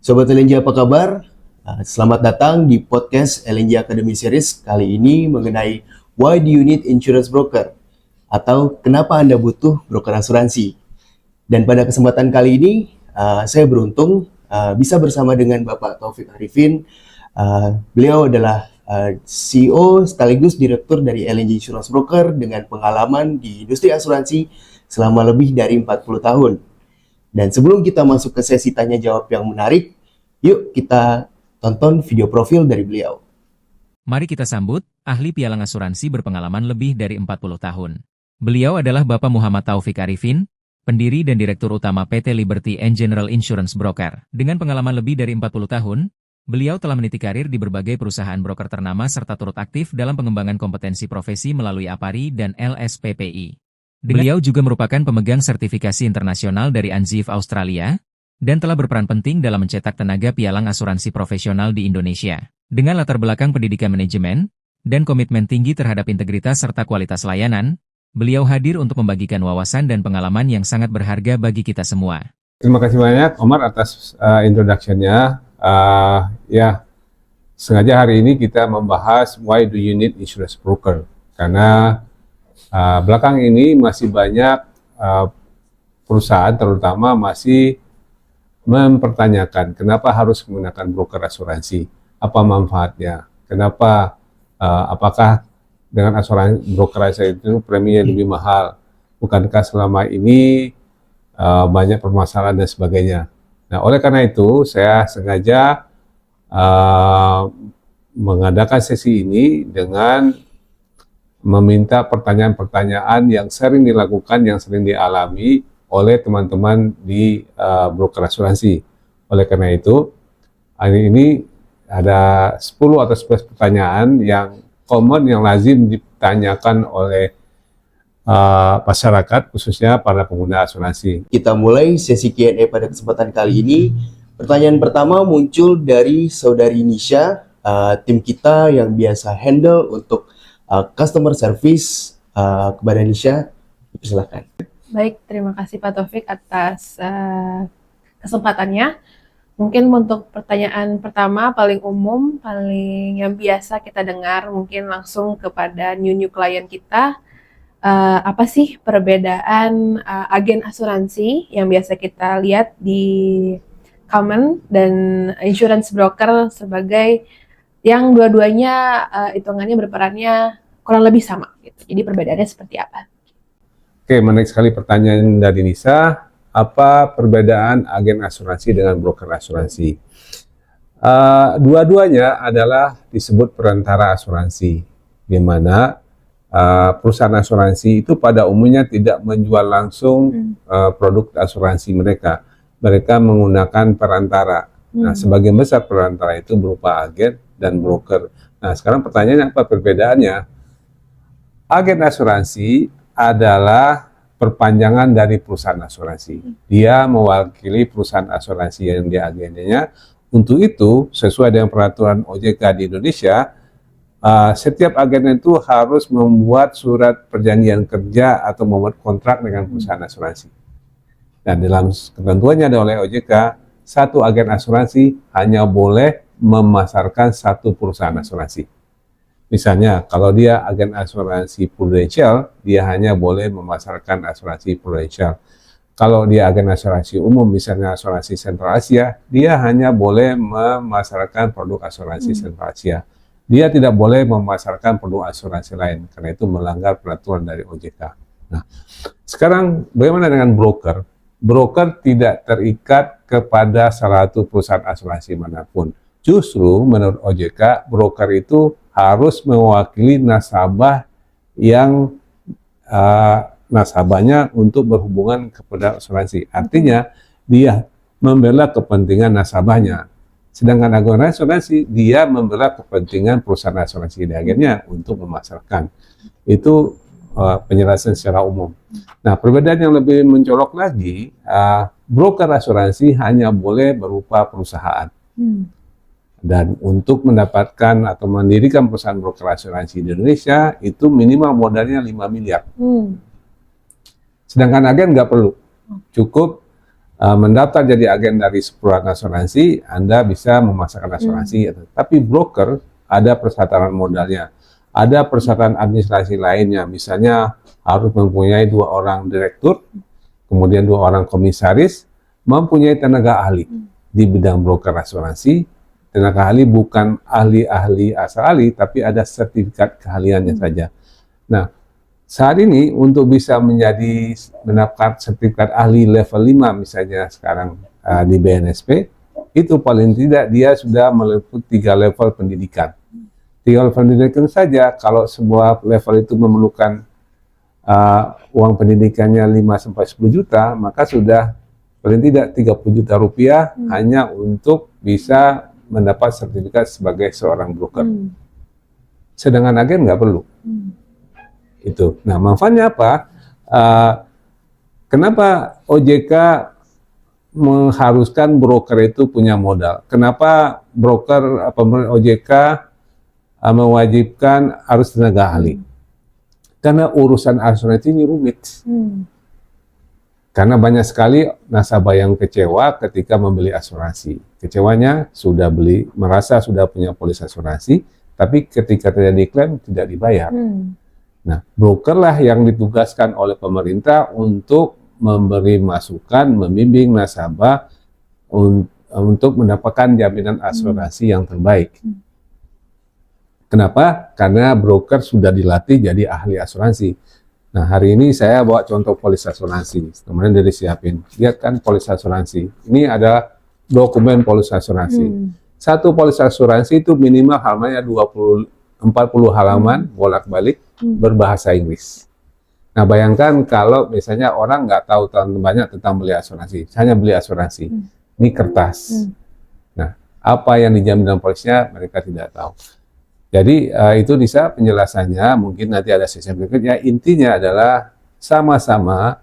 Sobat LNJ apa kabar? Selamat datang di podcast LNJ Academy Series kali ini mengenai Why do you need insurance broker? Atau kenapa Anda butuh broker asuransi? Dan pada kesempatan kali ini saya beruntung bisa bersama dengan Bapak Taufik Arifin. Beliau adalah CEO sekaligus Direktur dari LNJ Insurance Broker dengan pengalaman di industri asuransi selama lebih dari 40 tahun. Dan sebelum kita masuk ke sesi tanya jawab yang menarik, yuk kita tonton video profil dari beliau. Mari kita sambut ahli pialang asuransi berpengalaman lebih dari 40 tahun. Beliau adalah Bapak Muhammad Taufik Arifin, pendiri dan Direktur Utama PT Liberty and General Insurance Broker. Dengan pengalaman lebih dari 40 tahun, beliau telah meniti karir di berbagai perusahaan broker ternama serta turut aktif dalam pengembangan kompetensi profesi melalui APARI dan LSPPI. Beliau juga merupakan pemegang sertifikasi internasional dari ANZIIF Australia, dan telah berperan penting dalam mencetak tenaga pialang asuransi profesional di Indonesia. Dengan latar belakang pendidikan manajemen, dan komitmen tinggi terhadap integritas serta kualitas layanan, beliau hadir untuk membagikan wawasan dan pengalaman yang sangat berharga bagi kita semua. Terima kasih banyak Omar atas introduction-nya. Sengaja hari ini kita membahas why do you need insurance broker, karena belakang ini masih banyak perusahaan terutama masih mempertanyakan kenapa harus menggunakan broker asuransi, apa manfaatnya, kenapa apakah dengan asuransi broker asuransi itu preminya lebih mahal, bukankah selama ini banyak permasalahan dan sebagainya. Nah, oleh karena itu saya sengaja mengadakan sesi ini dengan meminta pertanyaan-pertanyaan yang sering dilakukan, yang sering dialami oleh teman-teman di broker asuransi. Oleh karena itu, hari ini ada 10 atau 11 pertanyaan yang common, yang lazim ditanyakan oleh masyarakat, khususnya para pengguna asuransi. Kita mulai sesi Q&A pada kesempatan kali ini. Pertanyaan pertama muncul dari Saudari Nisha, tim kita yang biasa handle untuk customer service kepada Nisha. Silakan. Baik, terima kasih Pak Taufik atas kesempatannya. Mungkin untuk pertanyaan pertama paling umum, paling yang biasa kita dengar, mungkin langsung kepada new klien kita. Apa sih perbedaan agen asuransi yang biasa kita lihat di common dan insurance broker sebagai yang dua-duanya hitungannya berperannya kurang lebih sama gitu. Jadi perbedaannya seperti apa? Oke, menarik sekali pertanyaan dari Nisa. Apa perbedaan agen asuransi dengan broker asuransi? Dua-duanya adalah disebut perantara asuransi, di mana perusahaan asuransi itu pada umumnya tidak menjual langsung produk asuransi mereka. Mereka menggunakan perantara. Nah, sebagian besar perantara itu berupa agen dan broker. Nah, sekarang pertanyaannya apa perbedaannya? Agen asuransi adalah perpanjangan dari perusahaan asuransi. Dia mewakili perusahaan asuransi yang diagennya. Untuk itu, sesuai dengan peraturan OJK di Indonesia, setiap agen itu harus membuat surat perjanjian kerja atau membuat kontrak dengan perusahaan asuransi. Dan dalam ketentuannya oleh OJK, satu agen asuransi hanya boleh memasarkan satu perusahaan asuransi. Misalnya, kalau dia agen asuransi Prudential, dia hanya boleh memasarkan asuransi Prudential. Kalau dia agen asuransi umum, misalnya asuransi Sentral Asia, dia hanya boleh memasarkan produk asuransi Sentral Asia. Dia tidak boleh memasarkan produk asuransi lain, karena itu melanggar peraturan dari OJK. Nah, sekarang bagaimana dengan broker? Broker tidak terikat kepada salah satu perusahaan asuransi manapun. Justru menurut OJK, broker itu harus mewakili nasabah yang nasabahnya untuk berhubungan kepada asuransi. Artinya, dia membela kepentingan nasabahnya. Sedangkan agen asuransi, dia membela kepentingan perusahaan asuransi di agennya untuk memasarkan. Itu penjelasan secara umum. Nah, perbedaan yang lebih mencolok lagi, broker asuransi hanya boleh berupa perusahaan. Dan untuk mendapatkan atau mendirikan perusahaan broker asuransi di Indonesia, itu minimal modalnya 5 miliar. Sedangkan agen nggak perlu. Cukup mendaftar jadi agen dari perusahaan asuransi, Anda bisa memasarkan asuransi. Tapi broker ada persyaratan modalnya, ada persyaratan administrasi lainnya, misalnya harus mempunyai 2 orang direktur, kemudian 2 orang komisaris, mempunyai tenaga ahli di bidang broker asuransi. Tenaga ahli bukan ahli-ahli asal ahli, tapi ada sertifikat keahliannya saja. Nah, saat ini untuk bisa mendapatkan sertifikat ahli level 5 misalnya sekarang di BNSP, itu paling tidak dia sudah meliputi 3 level pendidikan. 3 level pendidikan saja, kalau sebuah level itu memerlukan uang pendidikannya 5-10 juta, maka sudah paling tidak 30 juta rupiah hanya untuk bisa mendapat sertifikat sebagai seorang broker. Sedangkan agen nggak perlu. Itu. Nah, manfaatnya apa? Kenapa OJK mengharuskan broker itu punya modal? Kenapa broker OJK mewajibkan harus tenaga ahli? Karena urusan asuransi ini rumit. Karena banyak sekali nasabah yang kecewa ketika membeli asuransi. Kecewanya sudah beli, merasa sudah punya polis asuransi, tapi ketika terjadi klaim tidak dibayar. Nah, broker lah yang ditugaskan oleh pemerintah untuk memberi masukan, membimbing nasabah untuk mendapatkan jaminan asuransi yang terbaik. Kenapa? Karena broker sudah dilatih jadi ahli asuransi. Nah, hari ini saya bawa contoh polis asuransi. Kemudian dari siapin. Lihat kan polis asuransi. Ini ada dokumen polis asuransi. Satu polis asuransi itu minimal halamannya 40 halaman bolak-balik berbahasa Inggris. Nah, bayangkan kalau misalnya orang nggak tahu banyak tentang beli asuransi, hanya beli asuransi. Ini kertas. Nah, apa yang dijamin dalam polisnya mereka tidak tahu. Jadi itu bisa penjelasannya, mungkin nanti ada sesi berikutnya. Intinya adalah sama-sama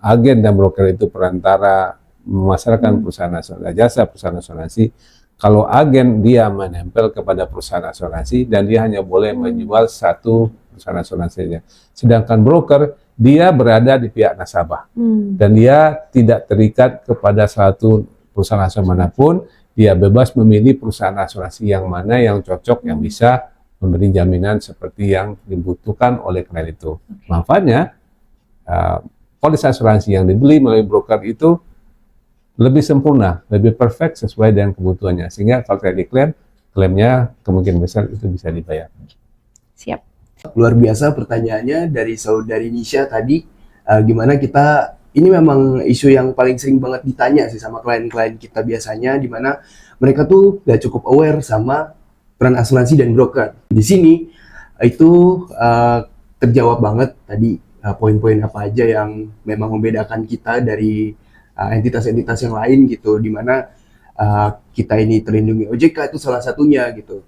agen dan broker itu perantara memasarkan perusahaan asuransi, jasa perusahaan asuransi. Kalau agen dia menempel kepada perusahaan asuransi dan dia hanya boleh menjual satu perusahaan asuransinya. Sedangkan broker dia berada di pihak nasabah dan dia tidak terikat kepada satu perusahaan asuransi manapun. Dia bebas memilih perusahaan asuransi yang mana yang cocok, yang bisa memberi jaminan seperti yang dibutuhkan oleh klien itu. Manfaatnya polis asuransi yang dibeli melalui broker itu lebih sempurna, lebih perfect sesuai dengan kebutuhannya. Sehingga kalau terjadi klaimnya kemungkinan besar itu bisa dibayar. Siap. Luar biasa pertanyaannya dari saudari Nisha tadi. Gimana kita, ini memang isu yang paling sering banget ditanya sih sama klien-klien kita biasanya, di mana mereka tuh gak cukup aware sama peran asuransi dan broker. Di sini itu terjawab banget tadi poin-poin apa aja yang memang membedakan kita dari entitas-entitas yang lain gitu, dimana kita ini terlindungi OJK itu salah satunya gitu.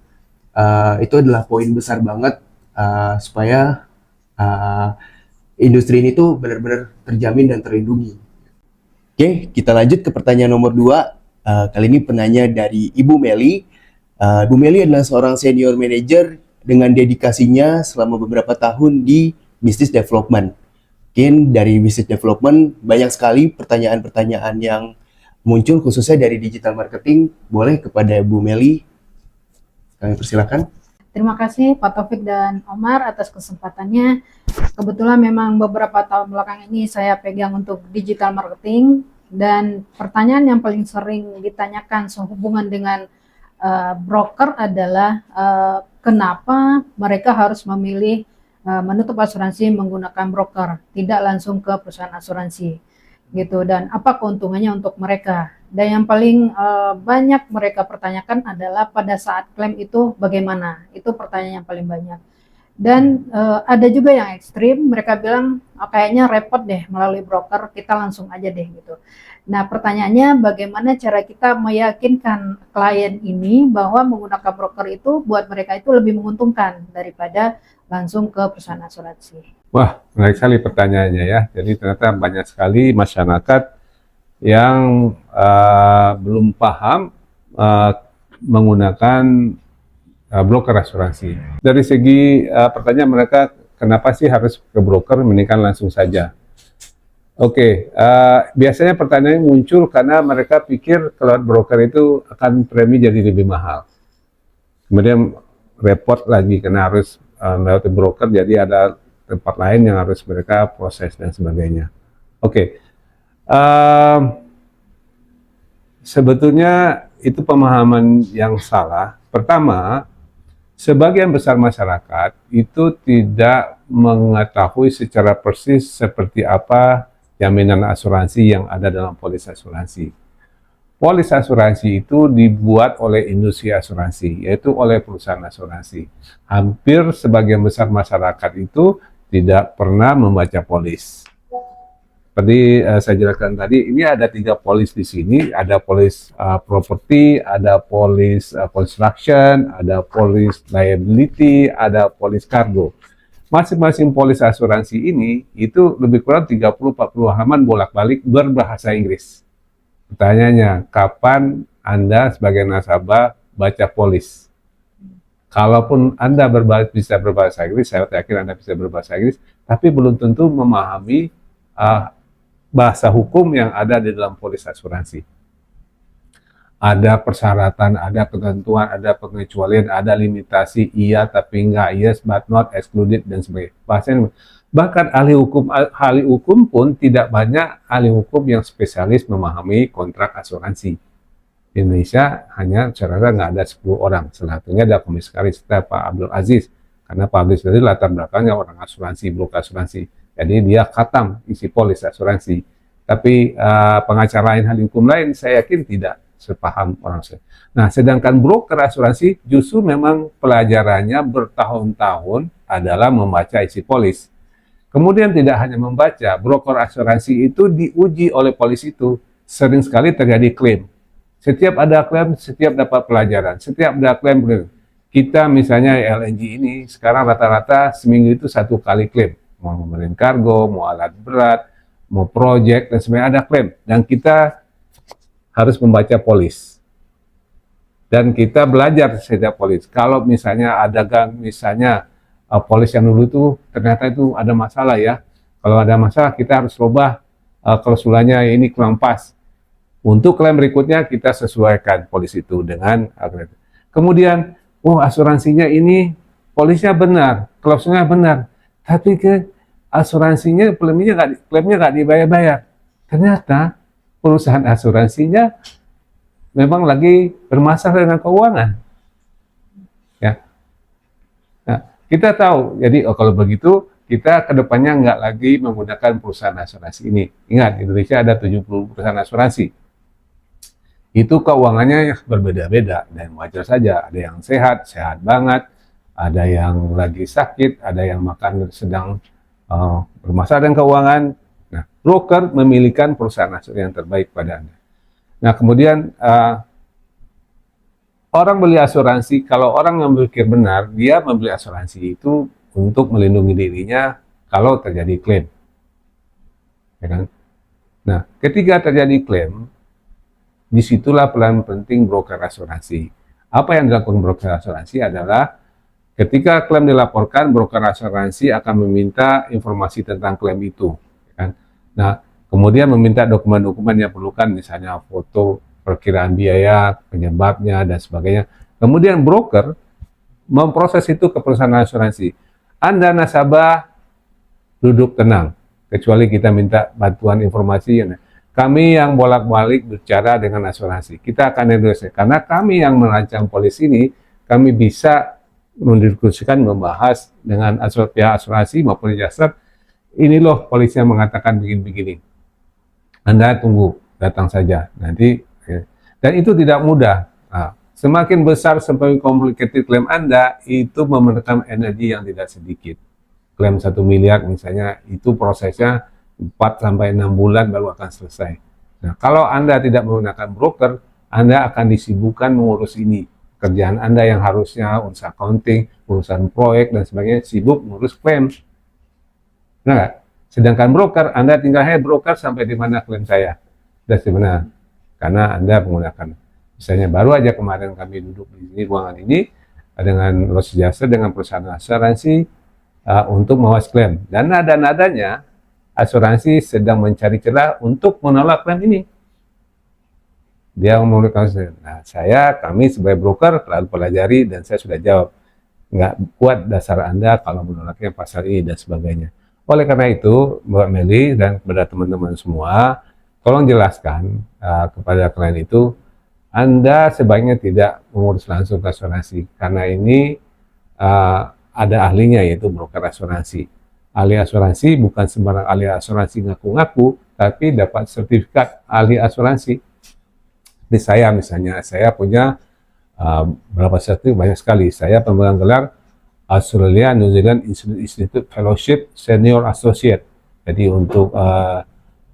Itu adalah poin besar banget supaya industri ini tuh benar-benar terjamin dan terlindungi. Oke, kita lanjut ke pertanyaan nomor 2. Kali ini penanya dari Ibu Meli. Bu Meli adalah seorang senior manager dengan dedikasinya selama beberapa tahun di business development. Mungkin dari business development banyak sekali pertanyaan-pertanyaan yang muncul khususnya dari digital marketing. Boleh kepada Bu Meli, kami persilakan. Terima kasih Pak Taufik dan Omar atas kesempatannya. Kebetulan memang beberapa tahun belakang ini saya pegang untuk digital marketing, dan pertanyaan yang paling sering ditanyakan sehubungan dengan broker adalah kenapa mereka harus memilih menutup asuransi menggunakan broker, tidak langsung ke perusahaan asuransi gitu, dan apa keuntungannya untuk mereka. Dan yang paling banyak mereka pertanyakan adalah pada saat klaim itu bagaimana, itu pertanyaan yang paling banyak. Dan ada juga yang ekstrim, mereka bilang kayaknya repot deh melalui broker, kita langsung aja deh gitu. Nah, pertanyaannya bagaimana cara kita meyakinkan klien ini bahwa menggunakan broker itu buat mereka itu lebih menguntungkan daripada langsung ke perusahaan asuransi. Wah, menarik sekali pertanyaannya ya. Jadi ternyata banyak sekali masyarakat yang belum paham menggunakan broker asuransi. Dari segi pertanyaan mereka, kenapa sih harus ke broker, mendingan langsung saja. Oke, biasanya pertanyaan muncul karena mereka pikir kalau broker itu akan premi jadi lebih mahal. Kemudian repot lagi karena harus melewati broker, jadi ada tempat lain yang harus mereka proses dan sebagainya. Oke, sebetulnya itu pemahaman yang salah. Pertama, sebagian besar masyarakat itu tidak mengetahui secara persis seperti apa jaminan asuransi yang ada dalam polis asuransi. Polis asuransi itu dibuat oleh industri asuransi, yaitu oleh perusahaan asuransi. Hampir sebagian besar masyarakat itu tidak pernah membaca polis. Seperti saya jelaskan tadi, ini ada 3 polis di sini, ada polis property, ada polis construction, ada polis liability, ada polis cargo. Masing-masing polis asuransi ini itu lebih kurang 30-40 halaman bolak-balik berbahasa Inggris. Pertanyaannya, kapan Anda sebagai nasabah baca polis? Kalaupun Anda bisa berbahasa Inggris, saya yakin Anda bisa berbahasa Inggris, tapi belum tentu memahami bahasa hukum yang ada di dalam polis asuransi. Ada persyaratan, ada ketentuan, ada pengecualian, ada limitasi, iya tapi enggak, yes but not, excluded, dan sebagainya. Bahasanya, bahkan ahli hukum pun tidak banyak ahli hukum yang spesialis memahami kontrak asuransi. Di Indonesia hanya secara nggak ada 10 orang. Salah satunya ada komisaris kita Pak Abdul Aziz. Karena Pak Abdul Aziz latar belakangnya orang asuransi, broker asuransi. Jadi dia khatam isi polis asuransi. Tapi pengacara lain, ahli hukum lain, saya yakin tidak sepaham orang saya. Nah, sedangkan broker asuransi justru memang pelajarannya bertahun-tahun adalah membaca isi polis. Kemudian tidak hanya membaca, broker asuransi itu diuji oleh polis itu. Sering sekali terjadi klaim. Setiap ada klaim, setiap dapat pelajaran. Setiap ada klaim. Kita misalnya LNG ini sekarang rata-rata seminggu itu 1 kali klaim. Mau ngeberin kargo, mau alat berat, mau project, dan sebenarnya ada klaim. Dan kita harus membaca polis. Dan kita belajar setiap polis. Kalau misalnya ada misalnya polis yang dulu itu ternyata itu ada masalah ya. Kalau ada masalah kita harus rubah klausulanya ini kurang pas. Untuk klaim berikutnya kita sesuaikan polis itu dengan kemudian, asuransinya ini polisnya benar, klausulnya benar, tapi asuransinya klaimnya nggak dibayar-bayar. Ternyata perusahaan asuransinya memang lagi bermasalah dengan keuangan. Ya. Nah, kita tahu, jadi kalau begitu kita kedepannya nggak lagi menggunakan perusahaan asuransi ini. Ingat, Indonesia ada 70 perusahaan asuransi. Itu keuangannya berbeda-beda dan wajar saja. Ada yang sehat, sehat banget. Ada yang lagi sakit, ada yang makan sedang bermasalah dengan keuangan. Nah, broker memilihkan perusahaan asuransi yang terbaik pada Anda. Nah, kemudian orang beli asuransi, kalau orang yang berpikir benar, dia membeli asuransi itu untuk melindungi dirinya kalau terjadi klaim. Ya kan? Nah, ketika terjadi klaim, disitulah peran penting broker asuransi. Apa yang dilakukan broker asuransi adalah ketika klaim dilaporkan, broker asuransi akan meminta informasi tentang klaim itu. Ya kan? Nah, kemudian meminta dokumen-dokumen yang perlukan, misalnya foto, perkiraan biaya, penyebabnya, dan sebagainya. Kemudian broker memproses itu ke perusahaan asuransi. Anda nasabah duduk tenang, kecuali kita minta bantuan informasi. Kami yang bolak-balik bicara dengan asuransi. Kita akan negosiasi. Karena kami yang merancang polis ini, kami bisa mendiskusikan, membahas dengan pihak asuransi maupun jasa. Ini loh polisnya mengatakan begini-begini. Anda tunggu, datang saja. Nanti, dan itu tidak mudah. Nah, semakin besar, semakin complicated klaim Anda, itu memerlukan energi yang tidak sedikit. Klaim 1 miliar misalnya, itu prosesnya 4-6 bulan baru akan selesai. Nah, kalau Anda tidak menggunakan broker, Anda akan disibukkan mengurus ini. Kerjaan Anda yang harusnya urus accounting, urusan proyek, dan sebagainya, sibuk mengurus klaim. Nah, sedangkan broker, Anda tinggal, broker sampai di mana klaim saya? Sudah sebenarnya. Karena Anda menggunakan. Misalnya, baru aja kemarin kami duduk di ruangan ini, dengan Los Jasa, dengan perusahaan asuransi, untuk mawas klaim. Dan nada-nadanya, asuransi sedang mencari celah untuk menolak klaim ini. Dia menolak klaim. Nah, kami sebagai broker lalu pelajari dan saya sudah jawab, nggak kuat dasar Anda kalau menolaknya pasal ini dan sebagainya. Oleh karena itu, Mbak Meli dan kepada teman-teman semua, tolong jelaskan kepada klien itu, Anda sebaiknya tidak mengurus langsung ke asuransi, karena ini ada ahlinya yaitu broker asuransi. Ahli asuransi bukan sembarang ahli asuransi ngaku-ngaku, tapi dapat sertifikat ahli asuransi. Di saya misalnya, saya punya berapa sertifikat banyak sekali. Saya pemegang gelar Australia New Zealand Institute Fellowship Senior Associate. Jadi untuk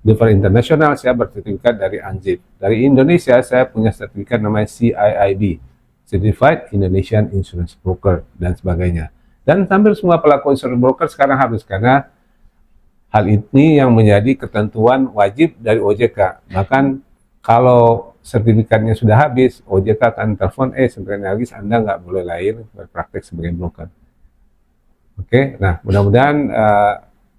level internasional saya bersertifikat dari ANZIP. Dari Indonesia saya punya sertifikat namanya CIIB, Certified Indonesian Insurance Broker dan sebagainya. Dan hampir semua pelaku insurance broker sekarang harus, karena hal ini yang menjadi ketentuan wajib dari OJK. Bahkan kalau sertifikatnya sudah habis, OJK akan telepon, sebenarnya habis, Anda nggak boleh lahir berpraktek sebagai broker. Oke, nah mudah-mudahan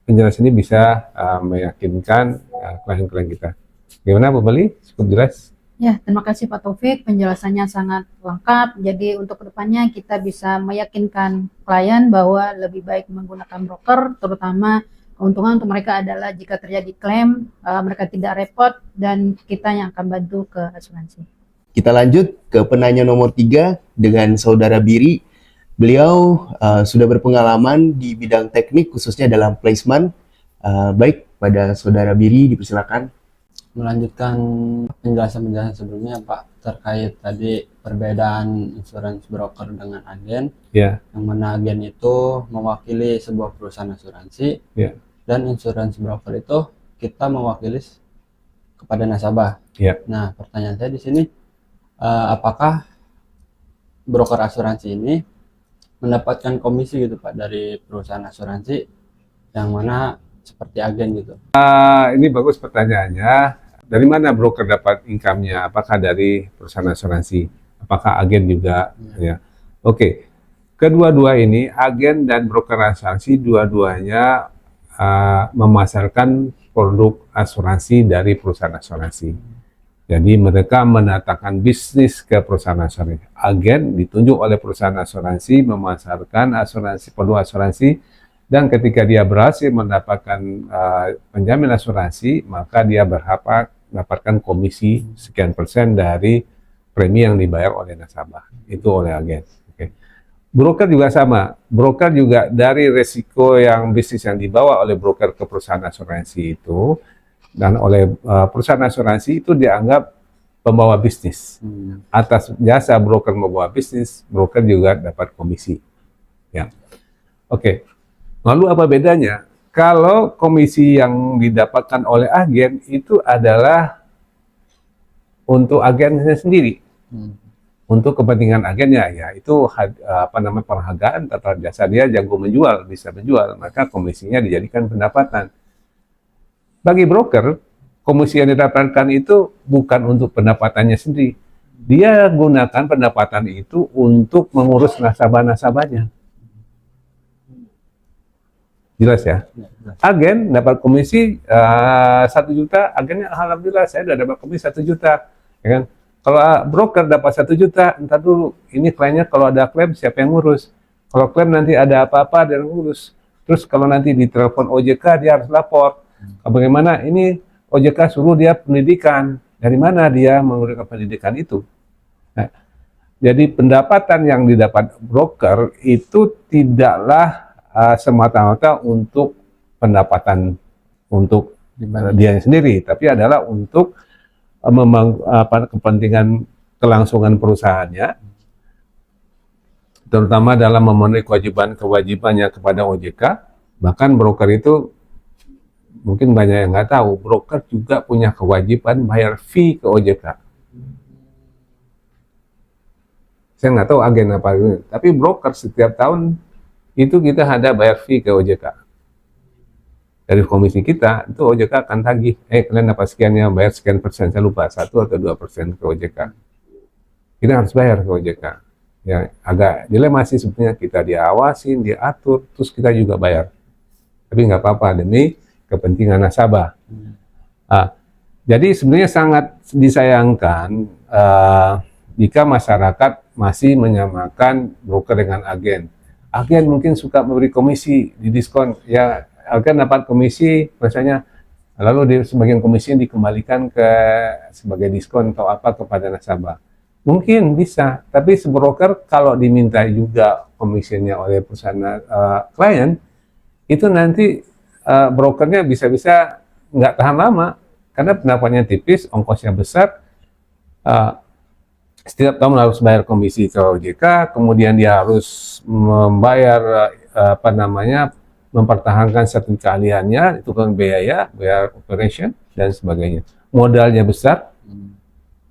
penjelasan ini bisa meyakinkan klien-klien kita. Gimana Bu Meli? Cukup jelas? Ya, terima kasih Pak Taufik, penjelasannya sangat lengkap. Jadi untuk kedepannya kita bisa meyakinkan klien bahwa lebih baik menggunakan broker, terutama keuntungan untuk mereka adalah jika terjadi klaim, mereka tidak repot dan kita yang akan bantu ke asuransi. Kita lanjut ke penanya nomor 3 dengan Saudara Biri. Beliau sudah berpengalaman di bidang teknik khususnya dalam placement. Baik, pada Saudara Biri dipersilakan. Melanjutkan penjelasan-penjelasan sebelumnya Pak, terkait tadi perbedaan insurance broker dengan agen. Ya. Yang mana agen itu mewakili sebuah perusahaan asuransi, Ya. dan insurance broker itu kita mewakili kepada nasabah. Ya. Nah, pertanyaan saya di sini, apakah broker asuransi ini mendapatkan komisi gitu Pak dari perusahaan asuransi yang mana seperti agen gitu? Ini bagus pertanyaannya. Dari mana broker dapat income-nya? Apakah dari perusahaan asuransi? Apakah agen juga? Ya. Oke. Kedua-dua ini, agen dan broker asuransi, dua-duanya memasarkan produk asuransi dari perusahaan asuransi. Jadi mereka mendatangkan bisnis ke perusahaan asuransi. Agen ditunjuk oleh perusahaan asuransi memasarkan asuransi, produk asuransi, dan ketika dia berhasil mendapatkan penjamin asuransi, maka dia berhak mendapatkan komisi sekian persen dari premi yang dibayar oleh nasabah. Itu oleh agen. Oke. Broker juga sama. Broker juga dari resiko yang bisnis yang dibawa oleh broker ke perusahaan asuransi itu, dan oleh perusahaan asuransi itu dianggap pembawa bisnis. Atas jasa broker membawa bisnis, broker juga dapat komisi. Ya. Oke. Lalu apa bedanya? Kalau komisi yang didapatkan oleh agen itu adalah untuk agennya sendiri. Untuk kepentingan agennya, ya itu penghargaan tata jasa, dia jago menjual, bisa menjual, maka komisinya dijadikan pendapatan. Bagi broker, komisi yang didapatkan itu bukan untuk pendapatannya sendiri. Dia gunakan pendapatan itu untuk mengurus nasabah-nasabahnya. Jelas ya? Agen dapat komisi 1 juta, agennya alhamdulillah saya sudah dapat komisi 1 juta. Ya kan? Kalau broker dapat 1 juta, entar dulu, ini kliennya kalau ada klaim siapa yang ngurus? Kalau klaim nanti ada apa-apa dia ngurus. Terus kalau nanti ditelepon OJK dia harus lapor. Bagaimana ini OJK suruh dia pendidikan, dari mana dia menggunakan pendidikan itu? Nah, jadi pendapatan yang didapat broker itu tidaklah semata-mata untuk pendapatan untuk dia sendiri, tapi adalah untuk kepentingan kelangsungan perusahaannya, terutama dalam memenuhi kewajibannya kepada OJK. Bahkan broker itu mungkin banyak yang nggak tahu, broker juga punya kewajiban bayar fee ke OJK. Saya nggak tahu agen apa ini, tapi broker setiap tahun itu kita ada bayar fee ke OJK. Dari komisi kita, itu OJK akan tagih, kalian dapat sekian ya, bayar sekian persen, saya lupa, 1 atau 2% ke OJK. Kita harus bayar ke OJK. Ya, agak dilema sih sebetulnya, kita diawasin, diatur, terus kita juga bayar. Tapi nggak apa-apa, demi kepentingan nasabah. Jadi sebenarnya sangat disayangkan jika masyarakat masih menyamakan broker dengan agen. Agen mungkin suka memberi komisi di diskon, ya agen dapat komisi misalnya, lalu sebagian komisi dikembalikan sebagai diskon atau apa kepada nasabah. Mungkin bisa, tapi broker kalau diminta juga komisinya oleh perusahaan klien, itu nanti brokernya bisa-bisa nggak tahan lama, karena pendapatannya tipis, ongkosnya besar, setiap tahun harus bayar komisi ke OJK, kemudian dia harus membayar mempertahankan sertifikat keahliannya, itu kan biaya operation dan sebagainya. Modalnya besar,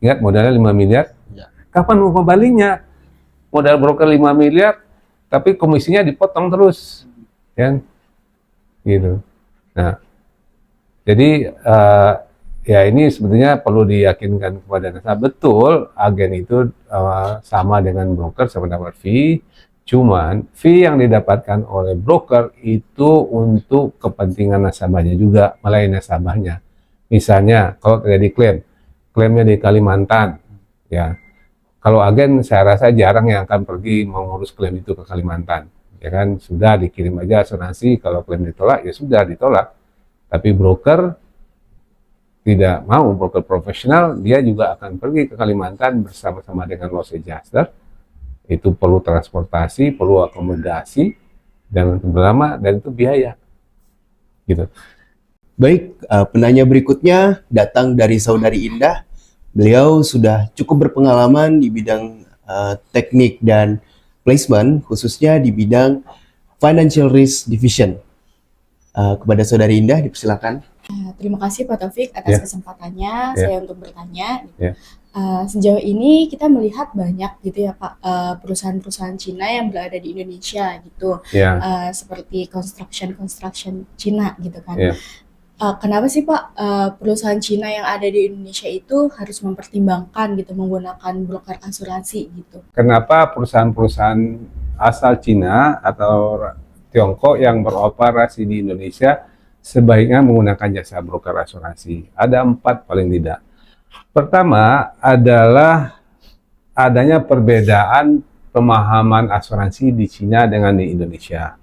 ingat modalnya 5 miliar. Ya. Kapan mau kembalinya? Modal broker 5 miliar, tapi komisinya dipotong terus, kan? Gitu. Nah, jadi ya ini sebetulnya perlu diyakinkan kepada nasabah, betul agen itu sama dengan broker, sama dapat fee, cuman fee yang didapatkan oleh broker itu untuk kepentingan nasabahnya juga, melayani nasabahnya. Misalnya kalau terjadi klaimnya di Kalimantan, ya kalau agen saya rasa jarang yang akan pergi mengurus klaim itu ke Kalimantan, ya kan, sudah dikirim aja asuransi, kalau klaim ditolak ya sudah ditolak. Tapi broker tidak mau, broker profesional, dia juga akan pergi ke Kalimantan bersama-sama dengan loss adjuster. Itu perlu transportasi, perlu akomodasi, dan berlama, dan itu biaya. Gitu. Baik, penanya berikutnya datang dari Saudari Indah. Beliau sudah cukup berpengalaman di bidang teknik dan placement, khususnya di bidang Financial Risk Division. Kepada Saudari Indah, dipersilakan. Terima kasih Pak Taufik atas Ya. kesempatannya Ya. saya untuk bertanya. Ya. Sejauh ini kita melihat banyak gitu ya Pak, perusahaan-perusahaan Cina yang berada di Indonesia gitu, Ya. seperti construction Cina gitu kan. Ya. Kenapa sih Pak perusahaan Cina yang ada di Indonesia itu harus mempertimbangkan gitu menggunakan broker asuransi gitu? Kenapa perusahaan-perusahaan asal Cina atau Tiongkok yang beroperasi di Indonesia sebaiknya menggunakan jasa broker asuransi? Ada 4 paling tidak. Pertama adalah adanya perbedaan pemahaman asuransi di Cina dengan di Indonesia.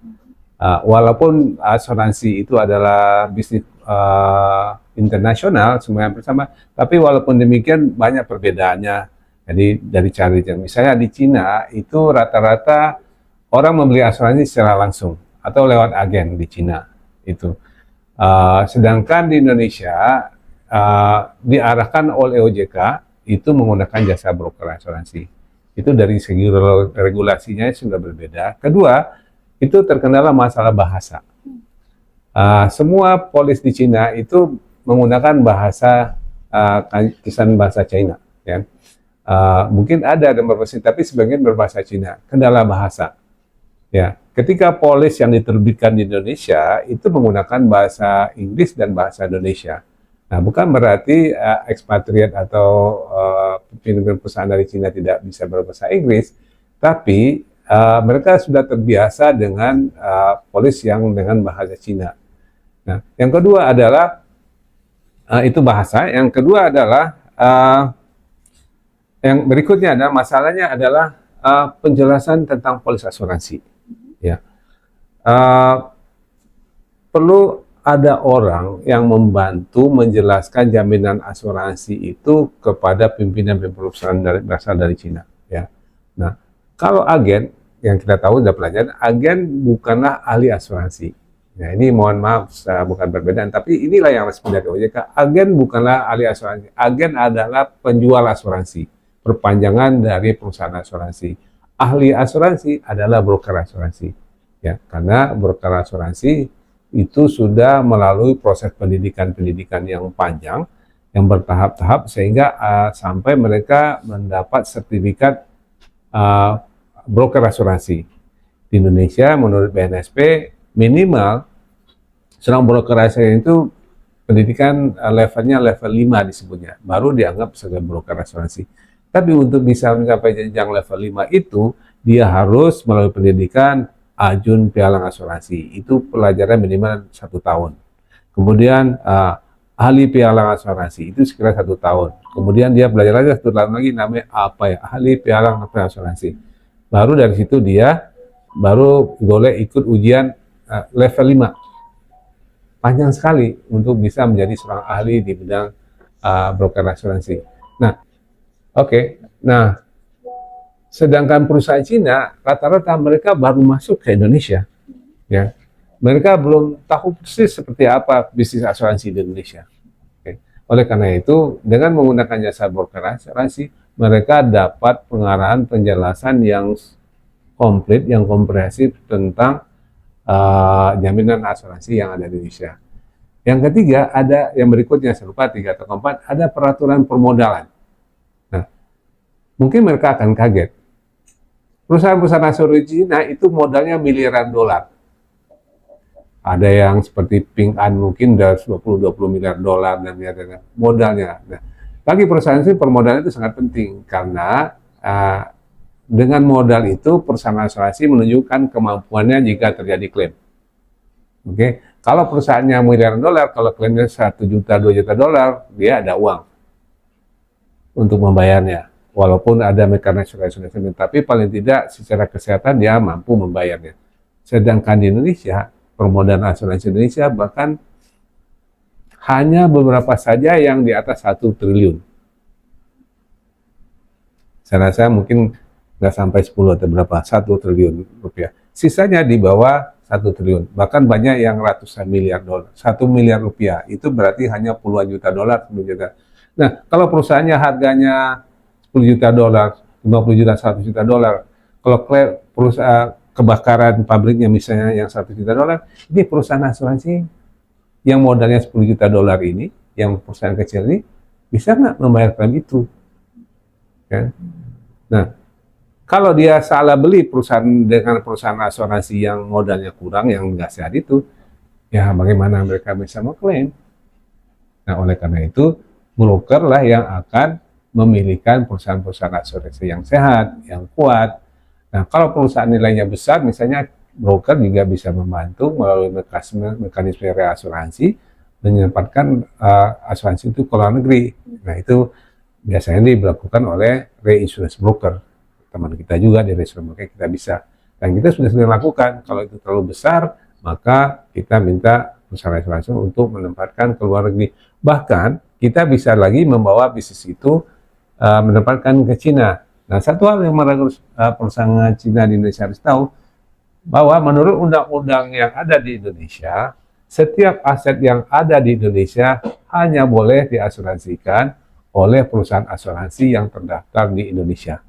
Walaupun asuransi itu adalah bisnis internasional, semuanya bersama, tapi walaupun demikian banyak perbedaannya. Jadi dari cara misalnya di Cina itu rata-rata orang membeli asuransi secara langsung atau lewat agen di Cina itu. Sedangkan di Indonesia diarahkan oleh OJK itu menggunakan jasa broker asuransi. Itu dari segi regulasinya sudah berbeda. Kedua, itu terkendala masalah bahasa. Semua polis di Cina itu menggunakan bahasa kisaran bahasa Cina. Ya. Mungkin ada berbasis, tapi sebagian berbahasa Cina. Kendala bahasa. Ya, ketika polis yang diterbitkan di Indonesia itu menggunakan bahasa Inggris dan bahasa Indonesia. Nah, bukan berarti ekspatriat atau pimpinan perusahaan dari Cina tidak bisa berbahasa Inggris, tapi mereka sudah terbiasa dengan polis yang dengan bahasa Cina. Nah, yang kedua adalah itu bahasa. Yang kedua adalah yang berikutnya adalah masalahnya adalah penjelasan tentang polis asuransi. Ya, perlu ada orang yang membantu menjelaskan jaminan asuransi itu kepada pimpinan perusahaan berasal dari Cina. Ya, nah kalau agen yang kita tahu sudah pelajaran, agen bukanlah ahli asuransi. Nah ini mohon maaf bukan perbedaan, tapi inilah yang resmi dari OJK. Agen bukanlah ahli asuransi, agen adalah penjual asuransi, perpanjangan dari perusahaan asuransi. Ahli asuransi adalah broker asuransi, ya, karena broker asuransi itu sudah melalui proses pendidikan yang panjang, yang bertahap-tahap sehingga sampai mereka mendapat sertifikat broker asuransi. Di Indonesia menurut BNSP minimal seorang broker asuransi itu pendidikan levelnya level 5 disebutnya, baru dianggap sebagai broker asuransi. Tapi untuk bisa mencapai jenjang level 5 itu, dia harus melalui pendidikan Ajun Pialang Asuransi. Itu pelajaran minimal 1 tahun. Kemudian ahli pialang asuransi itu sekitar 1 tahun. Kemudian dia belajar lagi 1 tahun lagi namanya apa ya, ahli pialang asuransi. Baru dari situ dia baru boleh ikut ujian level 5. Panjang sekali untuk bisa menjadi seorang ahli di bidang broker asuransi. Nah, oke. Nah, sedangkan perusahaan Cina rata-rata mereka baru masuk ke Indonesia, ya. Mereka belum tahu persis seperti apa bisnis asuransi di Indonesia. Oke. Oleh karena itu, dengan menggunakan jasa broker asuransi, mereka dapat pengarahan penjelasan yang komplit, yang komprehensif tentang jaminan asuransi yang ada di Indonesia. Yang ketiga, ada yang berikutnya, saya lupa 3 atau 4, ada peraturan permodalan. Nah, mungkin mereka akan kaget. Perusahaan-perusahaan asuransi Cina itu modalnya miliaran dolar. Ada yang seperti Ping An mungkin udah 20 miliar dolar dan modalnya. Nah, bagi perusahaan ini permodalan itu sangat penting karena dengan modal itu perusahaan asuransi menunjukkan kemampuannya jika terjadi klaim. Oke, kalau perusahaannya miliaran dolar, kalau klaimnya 1 juta, 2 juta dolar, dia ada uang untuk membayarnya. Walaupun ada mekanisme asuransi, tapi paling tidak secara kesehatan dia mampu membayarnya. Sedangkan di Indonesia, permodalan asuransi Indonesia bahkan hanya beberapa saja yang di atas 1 triliun. Saya rasa mungkin nggak sampai 10 atau berapa, 1 triliun rupiah. Sisanya di bawah 1 triliun. Bahkan banyak yang ratusan miliar dolar. 1 miliar rupiah, itu berarti hanya puluhan juta dolar, 10 juta. Nah, kalau perusahaannya harganya 10 juta dolar, 50 juta, 100 juta dolar, kalau perusahaan kebakaran pabriknya misalnya yang 1 juta dolar, ini perusahaan asuransi yang modalnya 10 juta dolar ini, yang perusahaan kecil ini, bisa nggak membayar klaim itu? Kan? Nah, kalau dia salah beli perusahaan dengan perusahaan asuransi yang modalnya kurang, yang nggak sehat itu, ya bagaimana mereka bisa mengklaim? Nah, oleh karena itu, broker lah yang akan memilihkan perusahaan-perusahaan asuransi yang sehat, yang kuat. Nah, kalau perusahaan nilainya besar, misalnya broker juga bisa membantu melalui mekanisme reasuransi menempatkan asuransi itu ke luar negeri. Nah, itu biasanya dilakukan oleh reinsurance broker. Teman kita juga di reinsurance broker kita bisa. Dan kita sudah sering lakukan. Kalau itu terlalu besar, maka kita minta perusahaan asuransi untuk menempatkan ke luar negeri. Bahkan kita bisa lagi membawa bisnis itu menempatkan ke Cina. Nah, satu hal yang perusahaan Cina di Indonesia harus tahu, bahwa menurut undang-undang yang ada di Indonesia, setiap aset yang ada di Indonesia hanya boleh diasuransikan oleh perusahaan asuransi yang terdaftar di Indonesia.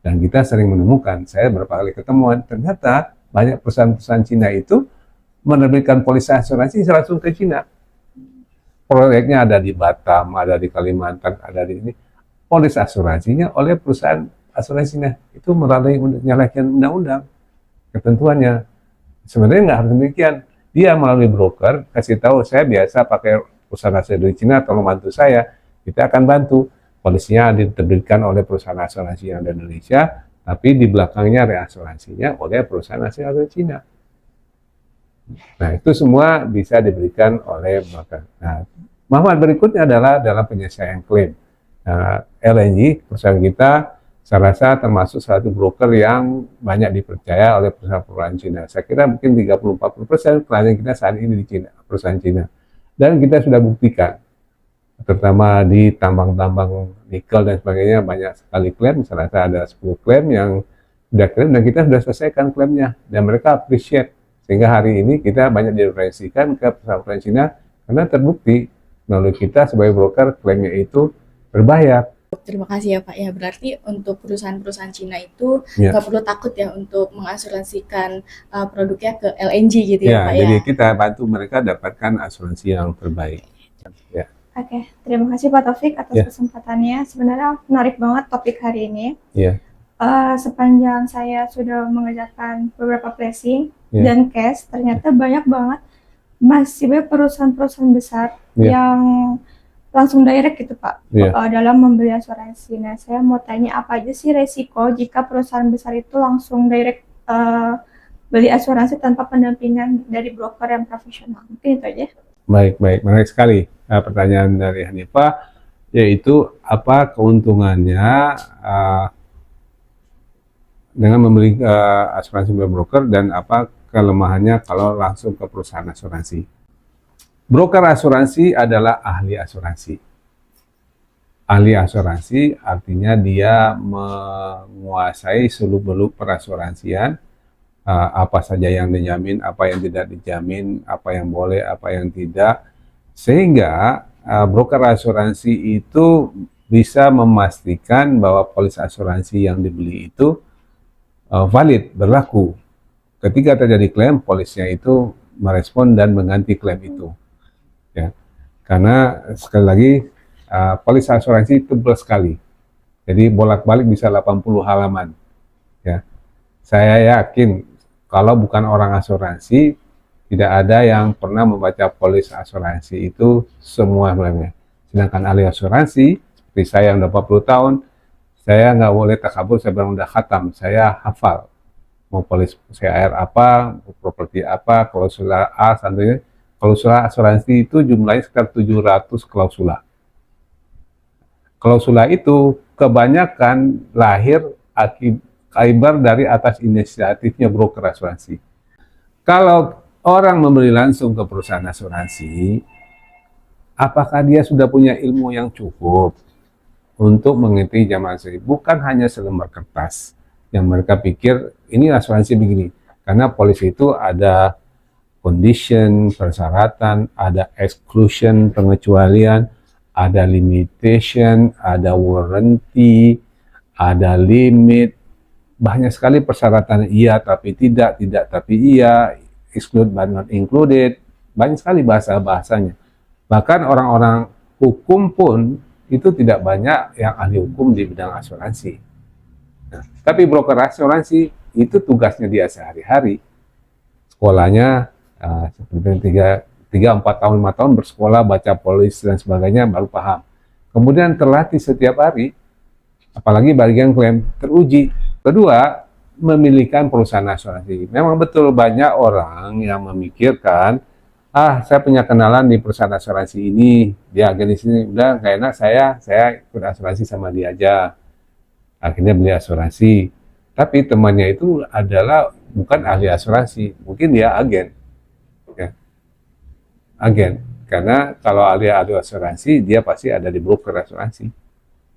Dan kita sering menemukan, saya beberapa kali ketemuan, ternyata banyak perusahaan-perusahaan Cina itu menerbitkan polis asuransi langsung ke Cina. Proyeknya ada di Batam, ada di Kalimantan, ada di ini. Polis asuransinya oleh perusahaan asuransinya itu melalui menyalahi undang-undang ketentuannya. Sebenarnya nggak harus demikian. Dia melalui broker kasih tahu, saya biasa pakai perusahaan asuransi dari Cina, tolong bantu saya. Kita akan bantu. Polisnya diterbitkan oleh perusahaan asuransi yang ada di Indonesia, tapi di belakangnya reasuransinya oleh perusahaan asuransi Cina. Nah, itu semua bisa diberikan oleh broker. Nah, manfaat berikutnya adalah dalam penyelesaian klaim. LNG, perusahaan kita, saya rasa termasuk satu broker yang banyak dipercaya oleh perusahaan-perusahaan Cina. Saya kira mungkin 30-40% klien kita saat ini di Cina, perusahaan Cina. Dan kita sudah buktikan, terutama di tambang-tambang nikel dan sebagainya, banyak sekali klaim. Saya rasa ada 10 klaim yang sudah klaim dan kita sudah selesaikan klaimnya. Dan mereka appreciate. Sehingga hari ini kita banyak direferensikan ke perusahaan Cina karena terbukti melalui kita sebagai broker klaimnya itu berbayar. Terima kasih ya Pak. Ya berarti untuk perusahaan-perusahaan Cina itu Ya. nggak perlu takut ya untuk mengasuransikan produknya ke LNG gitu ya Pak ya. Jadi kita bantu mereka dapatkan asuransi yang terbaik. Ya. Oke, terima kasih Pak Taufik atas Ya. kesempatannya. Sebenarnya menarik banget topik hari ini. Ya. Sepanjang saya sudah mengerjakan beberapa placing Ya. dan case, ternyata banyak banget masih banyak perusahaan-perusahaan besar Ya. yang langsung direct gitu Pak, Ya. dalam membeli asuransi. Nah, saya mau tanya apa aja sih resiko jika perusahaan besar itu langsung direct beli asuransi tanpa pendampingan dari broker yang profesional? Mungkin itu aja. Baik, baik, menarik sekali pertanyaan dari Hanifah, yaitu apa keuntungannya dengan membeli asuransi melalui broker dan apa kelemahannya kalau langsung ke perusahaan asuransi. Broker asuransi adalah ahli asuransi. Ahli asuransi artinya dia menguasai seluk-beluk perasuransian, apa saja yang dijamin, apa yang tidak dijamin, apa yang boleh, apa yang tidak, sehingga broker asuransi itu bisa memastikan bahwa polis asuransi yang dibeli itu valid, berlaku. Ketika terjadi klaim, polisnya itu merespon dan mengganti klaim itu. Ya, karena sekali lagi polis asuransi tebal sekali, jadi bolak-balik bisa 80 halaman. Ya, saya yakin kalau bukan orang asuransi, tidak ada yang pernah membaca polis asuransi itu semua klaimnya. Sedangkan ahli asuransi, seperti saya yang udah 40 tahun, saya nggak boleh takabur, saya bilang udah khatam, saya hafal. Mau polis CAR apa, mau properti apa, klausula A, sampai klausula asuransi itu jumlahnya sekitar 700 klausula. Klausula itu kebanyakan lahir akibat dari atas inisiatifnya broker asuransi. Kalau orang membeli langsung ke perusahaan asuransi, apakah dia sudah punya ilmu yang cukup untuk mengerti jamaah asuransi? Bukan hanya selembar kertas yang mereka pikir ini asuransi begini. Karena polis itu ada condition, persyaratan, ada exclusion, pengecualian, ada limitation, ada warranty, ada limit. Banyak sekali persyaratan, iya tapi tidak, tidak tapi iya, exclude but not included. Banyak sekali bahasa-bahasanya. Bahkan orang-orang hukum pun itu tidak banyak yang ahli hukum di bidang asuransi. Nah, tapi broker asuransi itu tugasnya dia sehari-hari. Sekolahnya seperti 3, 4 tahun, 5 tahun bersekolah, baca polis dan sebagainya, baru paham. Kemudian terlatih setiap hari, apalagi bagian klaim teruji. Kedua, memilihkan perusahaan asuransi. Memang betul banyak orang yang memikirkan, saya punya kenalan di perusahaan asuransi ini, dia agen di sini, udah nggak enak, saya ikut asuransi sama dia aja. Akhirnya beli asuransi. Tapi temannya itu adalah bukan ahli asuransi, mungkin dia agen. Ya. Agen. Karena kalau ahli asuransi, dia pasti ada di broker asuransi.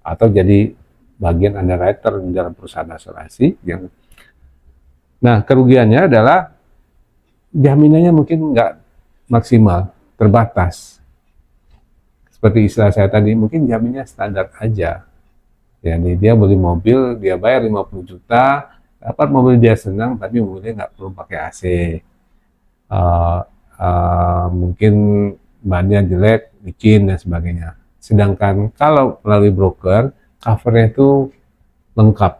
Atau jadi bagian underwriter di dalam perusahaan asuransi. Nah, kerugiannya adalah jaminannya mungkin nggak maksimal, terbatas. Seperti istilah saya tadi, mungkin jaminnya standar aja. Jadi dia beli mobil, dia bayar 50 juta, dapat mobil dia senang, tapi mobilnya nggak perlu pakai AC. Mungkin bannya jelek, licin, dan sebagainya. Sedangkan kalau melalui broker, covernya itu lengkap.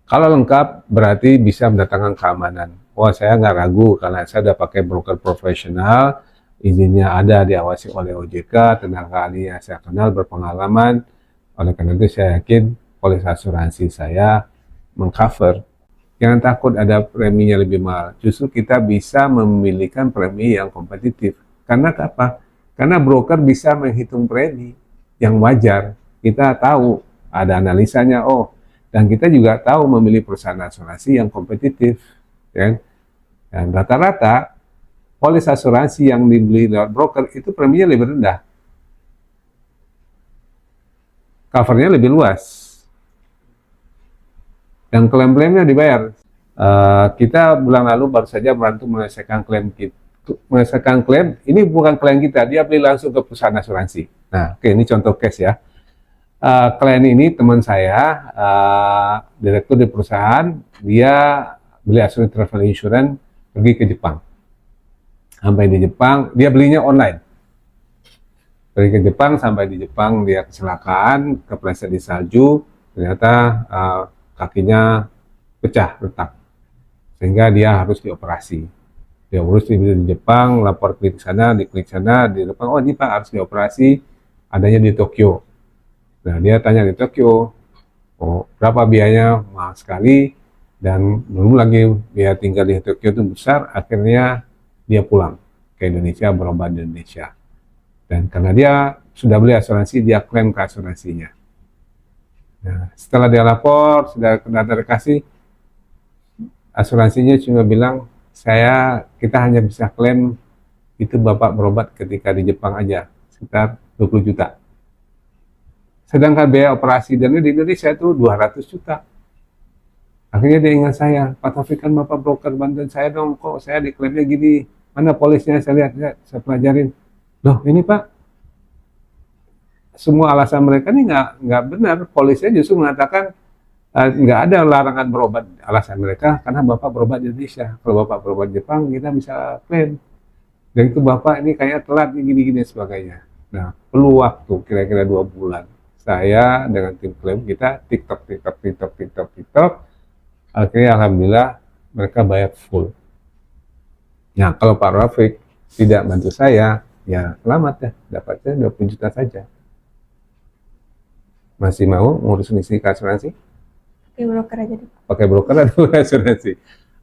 Kalau lengkap, berarti bisa mendatangkan keamanan. Wah, saya nggak ragu, karena saya udah pakai broker profesional, izinnya ada, diawasi oleh OJK, tenaga ahli yang saya kenal, berpengalaman. Oleh karena itu saya yakin polis asuransi saya mengcover. Jangan takut ada preminya lebih mahal. Justru kita bisa memilihkan premi yang kompetitif. Karena apa? Karena broker bisa menghitung premi yang wajar. Kita tahu, ada analisanya, dan kita juga tahu memilih perusahaan asuransi yang kompetitif. Ya. Dan rata-rata polis asuransi yang dibeli lewat broker itu preminya lebih rendah. Covernya lebih luas. Dan klaim-klaimnya dibayar. Kita bulan lalu baru saja bantu menyelesaikan klaim kita. Menyelesaikan klaim, ini bukan klaim kita, dia beli langsung ke perusahaan asuransi. Nah, oke, ini contoh case ya. Klien ini teman saya, direktur di perusahaan, dia beli asuransi travel insurance, pergi ke Jepang. Sampai di Jepang, dia belinya online. Pergi ke Jepang, sampai di Jepang dia kecelakaan, kepleset di salju, ternyata kakinya pecah, retak. Sehingga dia harus dioperasi. Dia urus di Jepang, lapor klik sana, diklik sana, di depan, ini Pak harus dioperasi, adanya di Tokyo. Nah, dia tanya di Tokyo, berapa biayanya? Mahal sekali, dan belum lagi biaya tinggal di Tokyo itu besar, akhirnya dia pulang. ke Indonesia, berobat di Indonesia. Dan karena dia sudah beli asuransi, dia klaim ke asuransinya. Nah, setelah dia lapor, sudah terkasih, asuransinya cuma bilang, kita hanya bisa klaim itu Bapak berobat ketika di Jepang aja, sekitar 20 juta. Sedangkan biaya operasi dan di Indonesia itu 200 juta. Akhirnya dia ingat saya, Pak Taufik kan Bapak broker, bantuin saya dong, kok saya diklaimnya gini, mana polisnya, saya lihat, saya pelajarin. Loh ini Pak, semua alasan mereka ini nggak benar. Polisnya justru mengatakan nggak ada larangan berobat. Alasan mereka karena Bapak berobat di Indonesia. Kalau Bapak berobat di Jepang, kita bisa klaim. Dan itu Bapak ini kayak telat gini-gini sebagainya. Nah, perlu waktu kira-kira 2 bulan. Saya dengan tim klaim kita TikTok. Akhirnya alhamdulillah mereka bayar full. Nah, kalau Pak Rafiq tidak bantu saya, ya selamat ya, dapatnya 20 juta saja. Masih mau ngurus isi asuransi? Oke, broker aja deh. Pakai broker atau asuransi?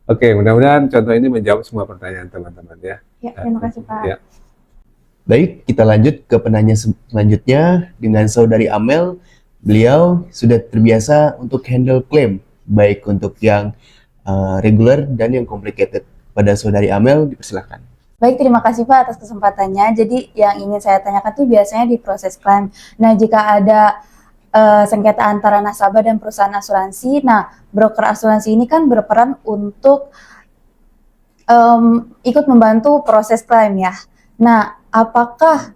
Oke, mudah-mudahan contoh ini menjawab semua pertanyaan teman-teman ya. Ya, terima kasih Pak. Ya. Baik, kita lanjut ke penanya selanjutnya dengan Saudari Amel. Beliau sudah terbiasa untuk handle klaim, baik untuk yang regular dan yang complicated. Pada Saudari Amel, dipersilakan. Baik, terima kasih Pak atas kesempatannya. Jadi yang ingin saya tanyakan tuh biasanya di proses klaim. Nah, jika ada sengketa antara nasabah dan perusahaan asuransi, nah broker asuransi ini kan berperan untuk ikut membantu proses klaim ya. Nah, apakah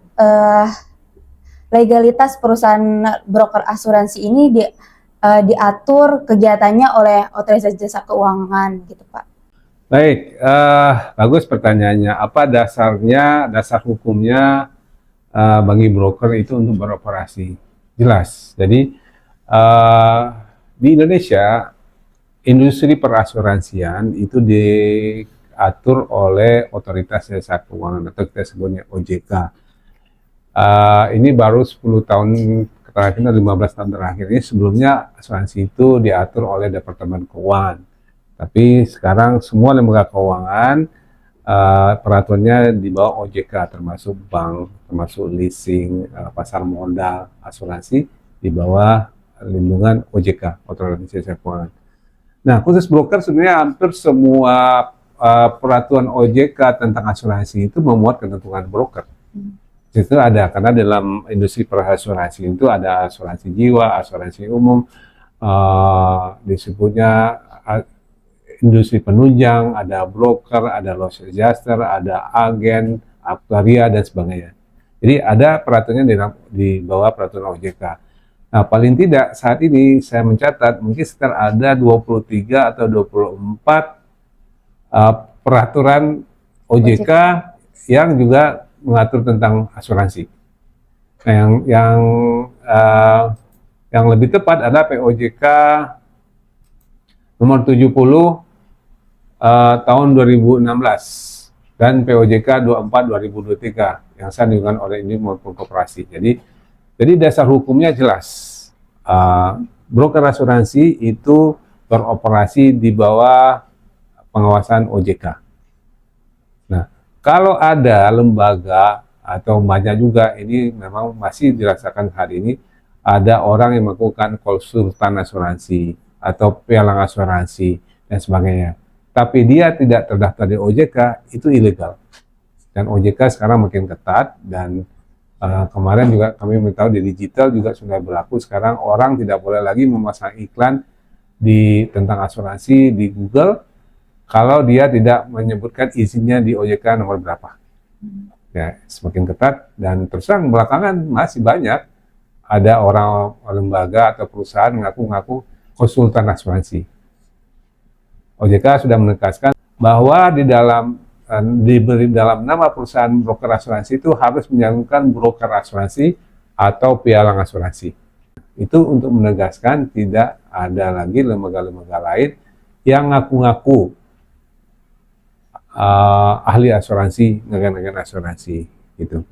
legalitas perusahaan broker asuransi ini diatur kegiatannya oleh otoritas jasa keuangan gitu Pak? Baik, bagus pertanyaannya. Apa dasar hukumnya bagi broker itu untuk beroperasi? Jelas. Jadi di Indonesia, industri perasuransian itu diatur oleh otoritas jasa keuangan atau kita sebutnya OJK. Ini baru 10 tahun terakhir, 15 tahun terakhir ini. Sebelumnya asuransi itu diatur oleh Departemen Keuangan. Tapi sekarang semua lembaga keuangan peraturannya di bawah OJK, termasuk bank, termasuk leasing, pasar modal, asuransi di bawah lindungan OJK, Otoritas Jasa Keuangan. Nah, khusus broker sebenarnya hampir semua peraturan OJK tentang asuransi itu memuat ketentuan broker. Itu ada, karena dalam industri perasuransi itu ada asuransi jiwa, asuransi umum, disebutnya industri penunjang, ada broker, ada loss adjuster, ada agen, aktuaria, dan sebagainya. Jadi ada peraturannya di bawah peraturan OJK. Nah, paling tidak saat ini saya mencatat mungkin sekitar ada 23 atau 24 peraturan OJK yang juga mengatur tentang asuransi. Nah, yang lebih tepat adalah POJK nomor 70 tahun 2016 dan POJK 24 2023 yang dilakukan oleh ini maupun koperasi. Jadi dasar hukumnya jelas. Broker asuransi itu beroperasi di bawah pengawasan OJK. Nah, kalau ada lembaga atau banyak juga, ini memang masih dirasakan hari ini, ada orang yang melakukan konsultan asuransi atau pialang asuransi dan sebagainya. Tapi dia tidak terdaftar di OJK, itu ilegal. Dan OJK sekarang makin ketat, dan kemarin juga kami tahu di digital juga sudah berlaku. Sekarang orang tidak boleh lagi memasang iklan tentang asuransi di Google kalau dia tidak menyebutkan izinnya di OJK nomor berapa. Ya, semakin ketat, dan terus terang belakangan masih banyak ada orang lembaga atau perusahaan mengaku-ngaku konsultan asuransi. OJK sudah menegaskan bahwa di dalam nama perusahaan broker asuransi itu harus mencantumkan broker asuransi atau pialang asuransi. Itu untuk menegaskan tidak ada lagi lembaga-lembaga lain yang ngaku-ngaku ahli asuransi, agen-agen asuransi gitu.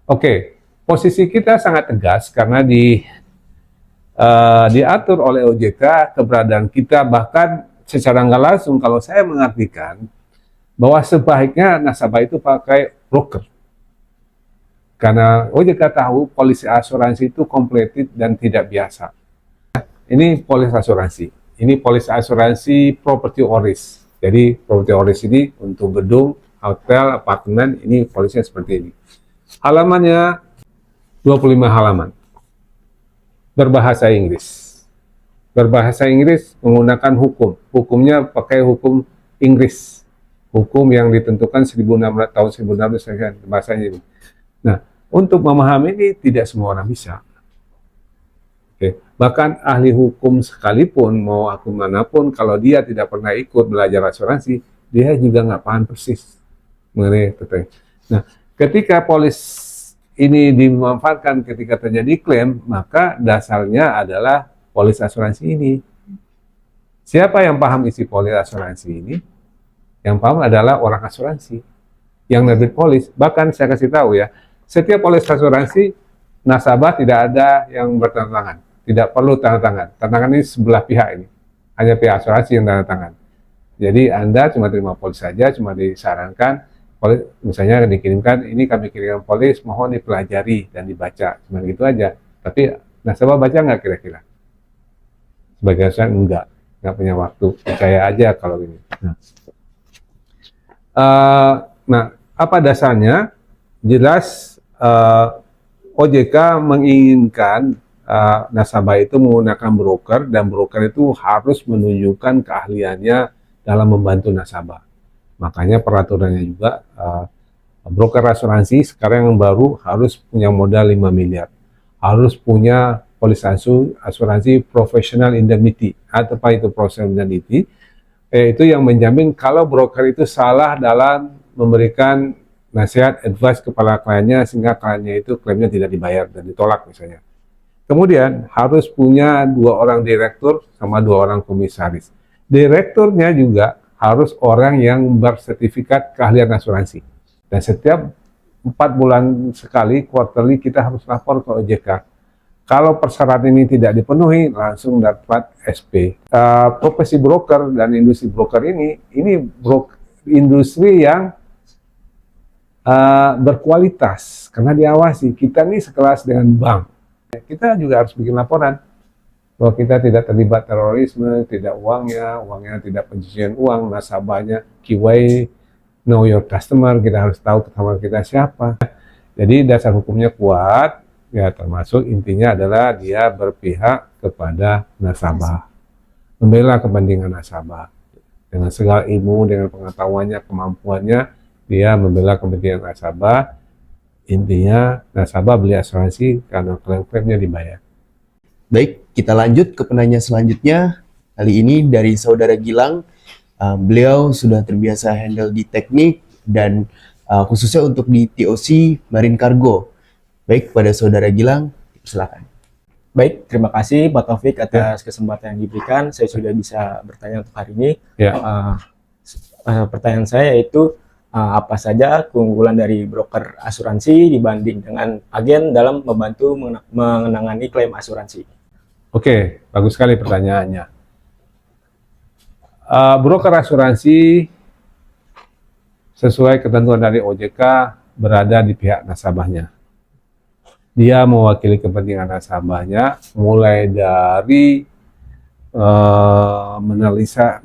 Oke, posisi kita sangat tegas karena diatur oleh OJK keberadaan kita, bahkan secara nggak langsung kalau saya mengartikan bahwa sebaiknya nasabah itu pakai broker. Karena OJK tahu polisi asuransi itu complicated dan tidak biasa. Ini polis asuransi. Ini polis asuransi property or risk. Jadi property or risk ini untuk gedung, hotel, apartemen, ini polisnya seperti ini. Halamannya 25 halaman. Berbahasa Inggris. Berbahasa Inggris menggunakan hukum. Hukumnya pakai hukum Inggris. Hukum yang ditentukan 1600 tahun 1600 bahasanya ini. Nah, untuk memahami ini tidak semua orang bisa. Oke. Bahkan ahli hukum sekalipun, mau aku manapun, kalau dia tidak pernah ikut belajar asuransi, dia juga nggak paham persis mengenai itu. Nah, ketika polis ini dimanfaatkan ketika terjadi klaim, maka dasarnya adalah polis asuransi ini. Siapa yang paham isi polis asuransi ini? Yang paham adalah orang asuransi yang nerbit polis. Bahkan saya kasih tahu ya, setiap polis asuransi, nasabah tidak ada yang bertanda tangan. Tidak perlu tanda tangan. Tanda tangan ini sebelah pihak ini. Hanya pihak asuransi yang tanda tangan. Jadi Anda cuma terima polis saja, cuma disarankan, polis, misalnya dikirimkan, ini kami kirimkan polis, mohon dipelajari dan dibaca. Cuma gitu aja. Tapi nasabah baca nggak kira-kira? Sebagai asuransi nggak punya waktu. Percaya aja kalau ini. Nah, apa dasarnya? Jelas OJK menginginkan nasabah itu menggunakan broker, dan broker itu harus menunjukkan keahliannya dalam membantu nasabah. Makanya peraturannya juga broker asuransi sekarang yang baru harus punya modal 5 miliar. Harus punya polis asuransi professional indemnity. Atau apa itu professional indemnity? Itu yang menjamin kalau broker itu salah dalam memberikan nasihat, advice kepada kliennya sehingga kliennya itu klaimnya tidak dibayar dan ditolak misalnya. Kemudian harus punya 2 orang direktur sama 2 orang komisaris. Direkturnya juga harus orang yang bersertifikat keahlian asuransi. Dan setiap 4 bulan sekali, quarterly, kita harus lapor ke OJK. Kalau persyaratan ini tidak dipenuhi, langsung dapat SP. Profesi broker dan industri broker ini industri yang berkualitas karena diawasi. Kita ini sekelas dengan bank. Kita juga harus bikin laporan bahwa kita tidak terlibat terorisme, tidak uangnya tidak pencucian uang, nasabahnya, QA, know your customer, kita harus tahu customer kita siapa. Jadi dasar hukumnya kuat, ya termasuk intinya adalah dia berpihak kepada nasabah, membela kepentingan nasabah. Dengan segala ilmu, dengan pengetahuannya, kemampuannya, dia membela kepentingan nasabah. Intinya nasabah beli asuransi karena klaim-klaimnya dibayar. Baik, kita lanjut ke penanya selanjutnya. Kali ini dari Saudara Gilang. Beliau sudah terbiasa handle di teknik dan khususnya untuk di TOC Marine Cargo. Baik, pada Saudara Gilang, silakan. Baik, terima kasih Pak Taufik atas kesempatan yang diberikan. Saya sudah bisa bertanya untuk hari ini. Pertanyaan saya yaitu, apa saja keunggulan dari broker asuransi dibanding dengan agen dalam membantu menangani klaim asuransi? Oke, bagus sekali pertanyaannya. Broker asuransi sesuai ketentuan dari OJK berada di pihak nasabahnya. Dia mewakili kepentingan nasabahnya mulai dari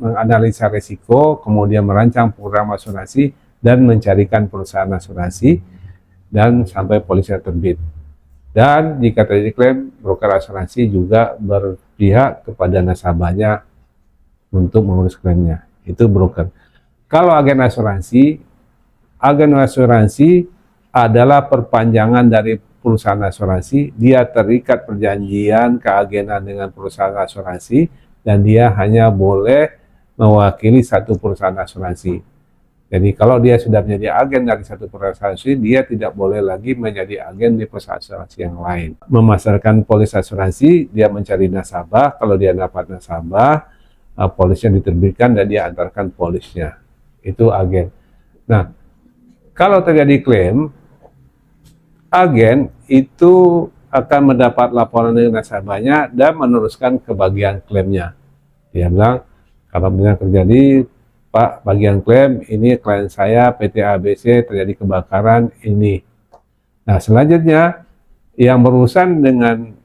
menganalisa risiko, kemudian merancang program asuransi, dan mencarikan perusahaan asuransi, dan sampai polisnya terbit. Dan jika terjadi klaim, broker asuransi juga berpihak kepada nasabahnya untuk mengurus klaimnya. Itu broker. Kalau agen asuransi adalah perpanjangan dari perusahaan asuransi. Dia terikat perjanjian keagenan dengan perusahaan asuransi, dan dia hanya boleh mewakili satu perusahaan asuransi. Jadi kalau dia sudah menjadi agen dari satu perusahaan asuransi, dia tidak boleh lagi menjadi agen di perusahaan asuransi yang lain. Memasarkan polis asuransi, dia mencari nasabah. Kalau dia dapat nasabah, polisnya diterbitkan dan dia antarkan polisnya. Itu agen. Nah, kalau terjadi klaim, agen itu akan mendapat laporan dari nasabahnya dan meneruskan ke bagian klaimnya. Dia bilang, kalau benar terjadi Pak, bagian klaim ini klien saya PT ABC terjadi kebakaran ini. Nah, selanjutnya yang berurusan dengan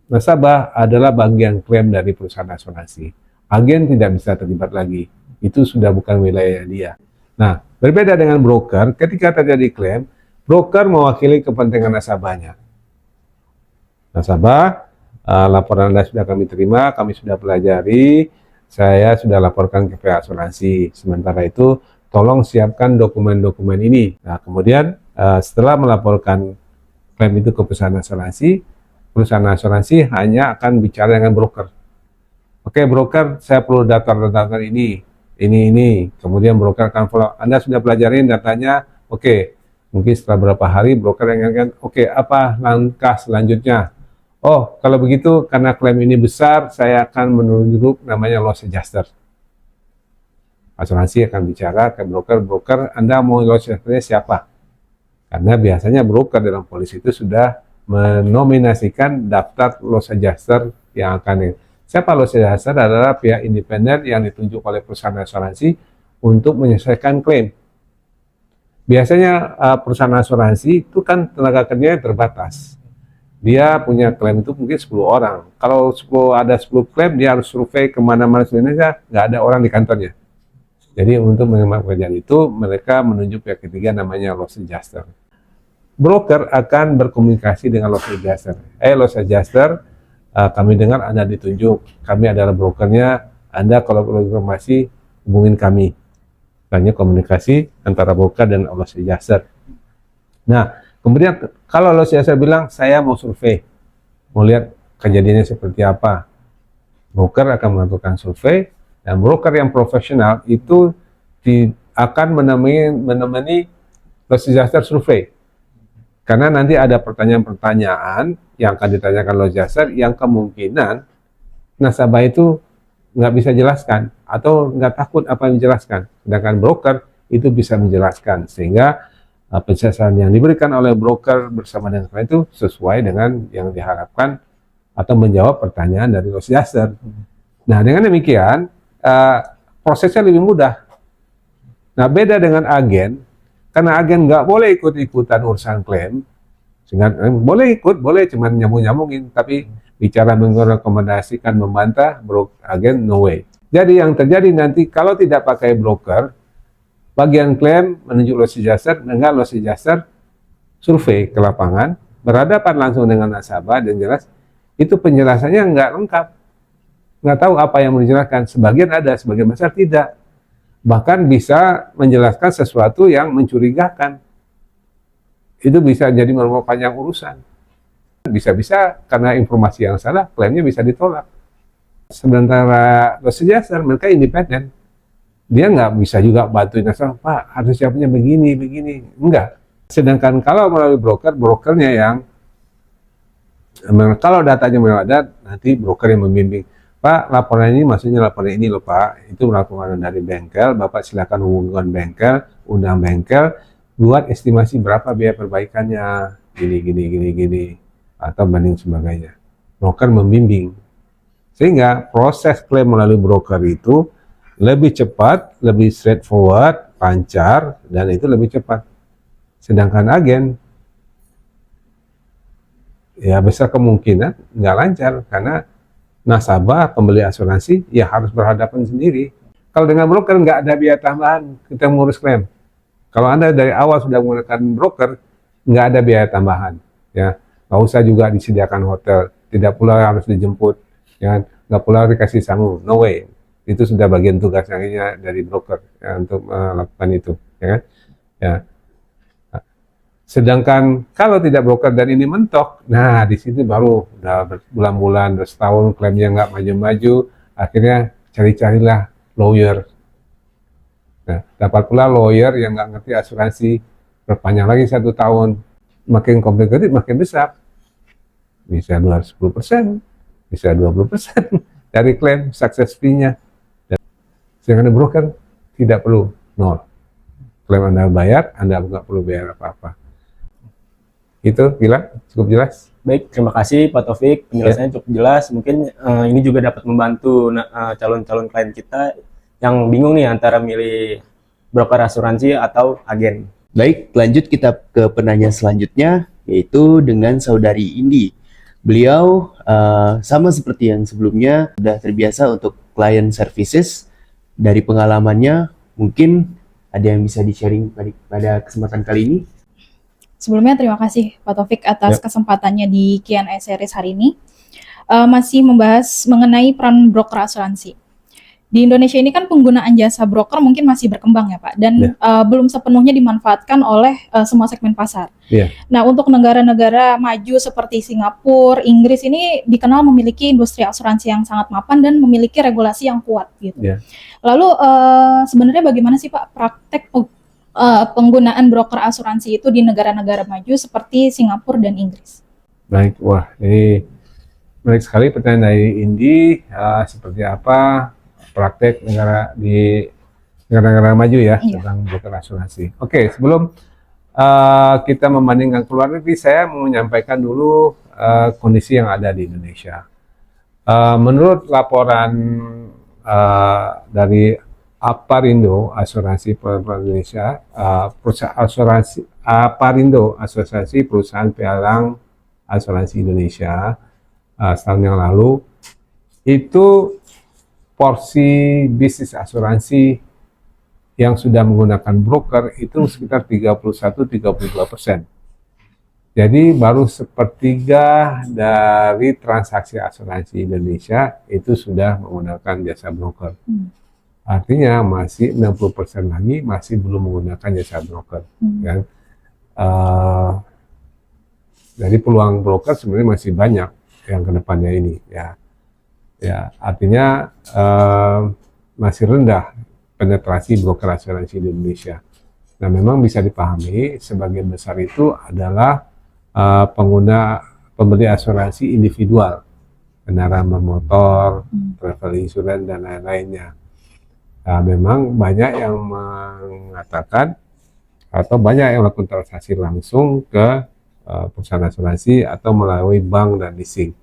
nasabah adalah bagian klaim dari perusahaan asuransi. Agen tidak bisa terlibat lagi. Itu sudah bukan wilayah dia. Nah, berbeda dengan broker, ketika terjadi klaim, broker mewakili kepentingan nasabahnya. Nasabah, laporan Anda sudah kami terima, kami sudah pelajari, saya sudah laporkan ke pihak asuransi. Sementara itu, tolong siapkan dokumen-dokumen ini. Nah, kemudian setelah melaporkan klaim itu ke perusahaan asuransi hanya akan bicara dengan broker. Oke, broker, saya perlu data-data ini. Kemudian broker akan follow. Anda sudah pelajarin datanya, oke. Mungkin setelah beberapa hari, broker yang akan, oke, apa langkah selanjutnya? Oh, kalau begitu, karena klaim ini besar, saya akan menunjuk namanya loss adjuster. Asuransi akan bicara ke broker, Anda mau loss adjusternya siapa? Karena biasanya broker dalam polisi itu sudah menominasikan daftar loss adjuster yang akan. Siapa loss adjuster? Adalah pihak independen yang ditunjuk oleh perusahaan asuransi untuk menyelesaikan klaim. Biasanya perusahaan asuransi itu kan tenaga kerjanya terbatas. Dia punya klaim itu mungkin 10 orang. Kalau ada 10 klaim, dia harus survei kemana-mana di Indonesia, nggak ada orang di kantornya. Jadi untuk mengembangkan pekerjaan itu, mereka menunjuk pihak ketiga namanya loss adjuster. Broker akan berkomunikasi dengan loss adjuster. Loss adjuster, kami dengar Anda ditunjuk, kami adalah brokernya, Anda kalau perlu informasi, hubungin kami. Hanya komunikasi antara broker dan loss adjuster. Nah, kemudian kalau loss adjuster bilang, saya mau survei, mau lihat kejadiannya seperti apa. Broker akan melakukan survei, dan broker yang profesional itu akan menemani loss adjuster survei. Karena nanti ada pertanyaan-pertanyaan yang akan ditanyakan loss adjuster yang kemungkinan nasabah itu nggak bisa jelaskan atau nggak takut apa yang dijelaskan. Sedangkan broker itu bisa menjelaskan sehingga penjelasan yang diberikan oleh broker bersama dengan klien itu sesuai dengan yang diharapkan atau menjawab pertanyaan dari loss adjuster. Nah, dengan demikian prosesnya lebih mudah. Nah, beda dengan agen, karena agen nggak boleh ikut-ikutan urusan klaim, sehingga boleh ikut, boleh cuma nyambung-nyambungin, tapi bicara merekomendasikan, membantah, agen no way. Jadi yang terjadi nanti kalau tidak pakai broker, bagian klaim menunjuk loss adjuster, dengan loss adjuster survei ke lapangan, berhadapan langsung dengan nasabah dan jelas itu penjelasannya nggak lengkap, nggak tahu apa yang menjelaskan. Sebagian ada, sebagian besar tidak. Bahkan bisa menjelaskan sesuatu yang mencurigakan. Itu bisa jadi panjang urusan. Bisa-bisa karena informasi yang salah, klaimnya bisa ditolak. Sementara loss adjuster mereka independen. Dia nggak bisa juga bantuin nasabah, Pak harus siapnya begini. Enggak. Sedangkan kalau melalui broker, brokernya yang, kalau datanya memang ada, nanti broker yang membimbing. Pak, laporan ini maksudnya laporan ini loh Pak, itu laporan dari bengkel, Bapak silakan hubungan bengkel, undang bengkel, buat estimasi berapa biaya perbaikannya, gini, atau banding sebagainya. Broker membimbing. Sehingga proses klaim melalui broker itu lebih cepat, lebih straightforward, lancar, dan itu lebih cepat. Sedangkan agen, ya besar kemungkinan nggak lancar, karena nasabah, pembeli asuransi, ya harus berhadapan sendiri. Kalau dengan broker nggak ada biaya tambahan, kita mengurus klaim. Kalau Anda dari awal sudah menggunakan broker, nggak ada biaya tambahan. Ya, nggak usah juga disediakan hotel, tidak pula harus dijemput, ya, nggak pula dikasih sangu, no way. Itu sudah bagian tugasnya dari broker ya, untuk melakukan itu, ya kan? Ya. Sedangkan kalau tidak broker dan ini mentok, nah di sini baru udah berbulan-bulan, udah setahun klaimnya nggak maju-maju, akhirnya cari-carilah lawyer. Nah, dapat pula lawyer yang nggak ngerti asuransi, berpanjang lagi 1 tahun, makin komplikated, makin besar. Bisa 210%, bisa 20% dari klaim success fee-nya. Sedangkan broker tidak perlu, nol. Klaim Anda bayar, Anda nggak perlu bayar apa-apa. Itu gila, cukup jelas. Baik, terima kasih Pak Taufik, penjelasannya cukup jelas. Mungkin ini juga dapat membantu calon-calon klien kita yang bingung nih antara milih broker asuransi atau agen. Baik, lanjut kita ke penanya selanjutnya, yaitu dengan Saudari Indi. Beliau sama seperti yang sebelumnya, sudah terbiasa untuk client services. Dari pengalamannya, mungkin ada yang bisa di-sharing pada kesempatan kali ini? Sebelumnya terima kasih Pak Taufik atas kesempatannya di Q&A series hari ini. Masih membahas mengenai peran broker asuransi. Di Indonesia ini kan penggunaan jasa broker mungkin masih berkembang ya Pak, dan belum sepenuhnya dimanfaatkan oleh semua segmen pasar. Nah, untuk negara-negara maju seperti Singapura, Inggris ini dikenal memiliki industri asuransi yang sangat mapan dan memiliki regulasi yang kuat gitu. Lalu sebenarnya bagaimana sih Pak praktek penggunaan broker asuransi itu di negara-negara maju seperti Singapura dan Inggris? Baik, wah ini menarik sekali pertanyaan dari Indi. Seperti apa praktek di negara-negara maju ya tentang broker asuransi. Oke, sebelum kita membandingkan ke luar negeri, saya mau menyampaikan dulu kondisi yang ada di Indonesia. Menurut laporan dari Aparindo Asuransi Indonesia, Aparindo Asosiasi Perusahaan Pialang Asuransi Indonesia setahun yang lalu, itu porsi bisnis asuransi yang sudah menggunakan broker itu sekitar 31-32%. Jadi baru sepertiga dari transaksi asuransi Indonesia itu sudah menggunakan jasa broker. Artinya masih 60% lagi masih belum menggunakan jasa broker. Kan? Jadi peluang broker sebenarnya masih banyak yang kedepannya ini ya. Ya, artinya masih rendah penetrasi broker asuransi di Indonesia. Nah, memang bisa dipahami sebagian besar itu adalah pembeli asuransi individual, kendaraan bermotor, travel insurance dan lain-lainnya. Nah, memang banyak yang mengatakan atau banyak yang melakukan transaksi langsung ke perusahaan asuransi atau melalui bank dan leasing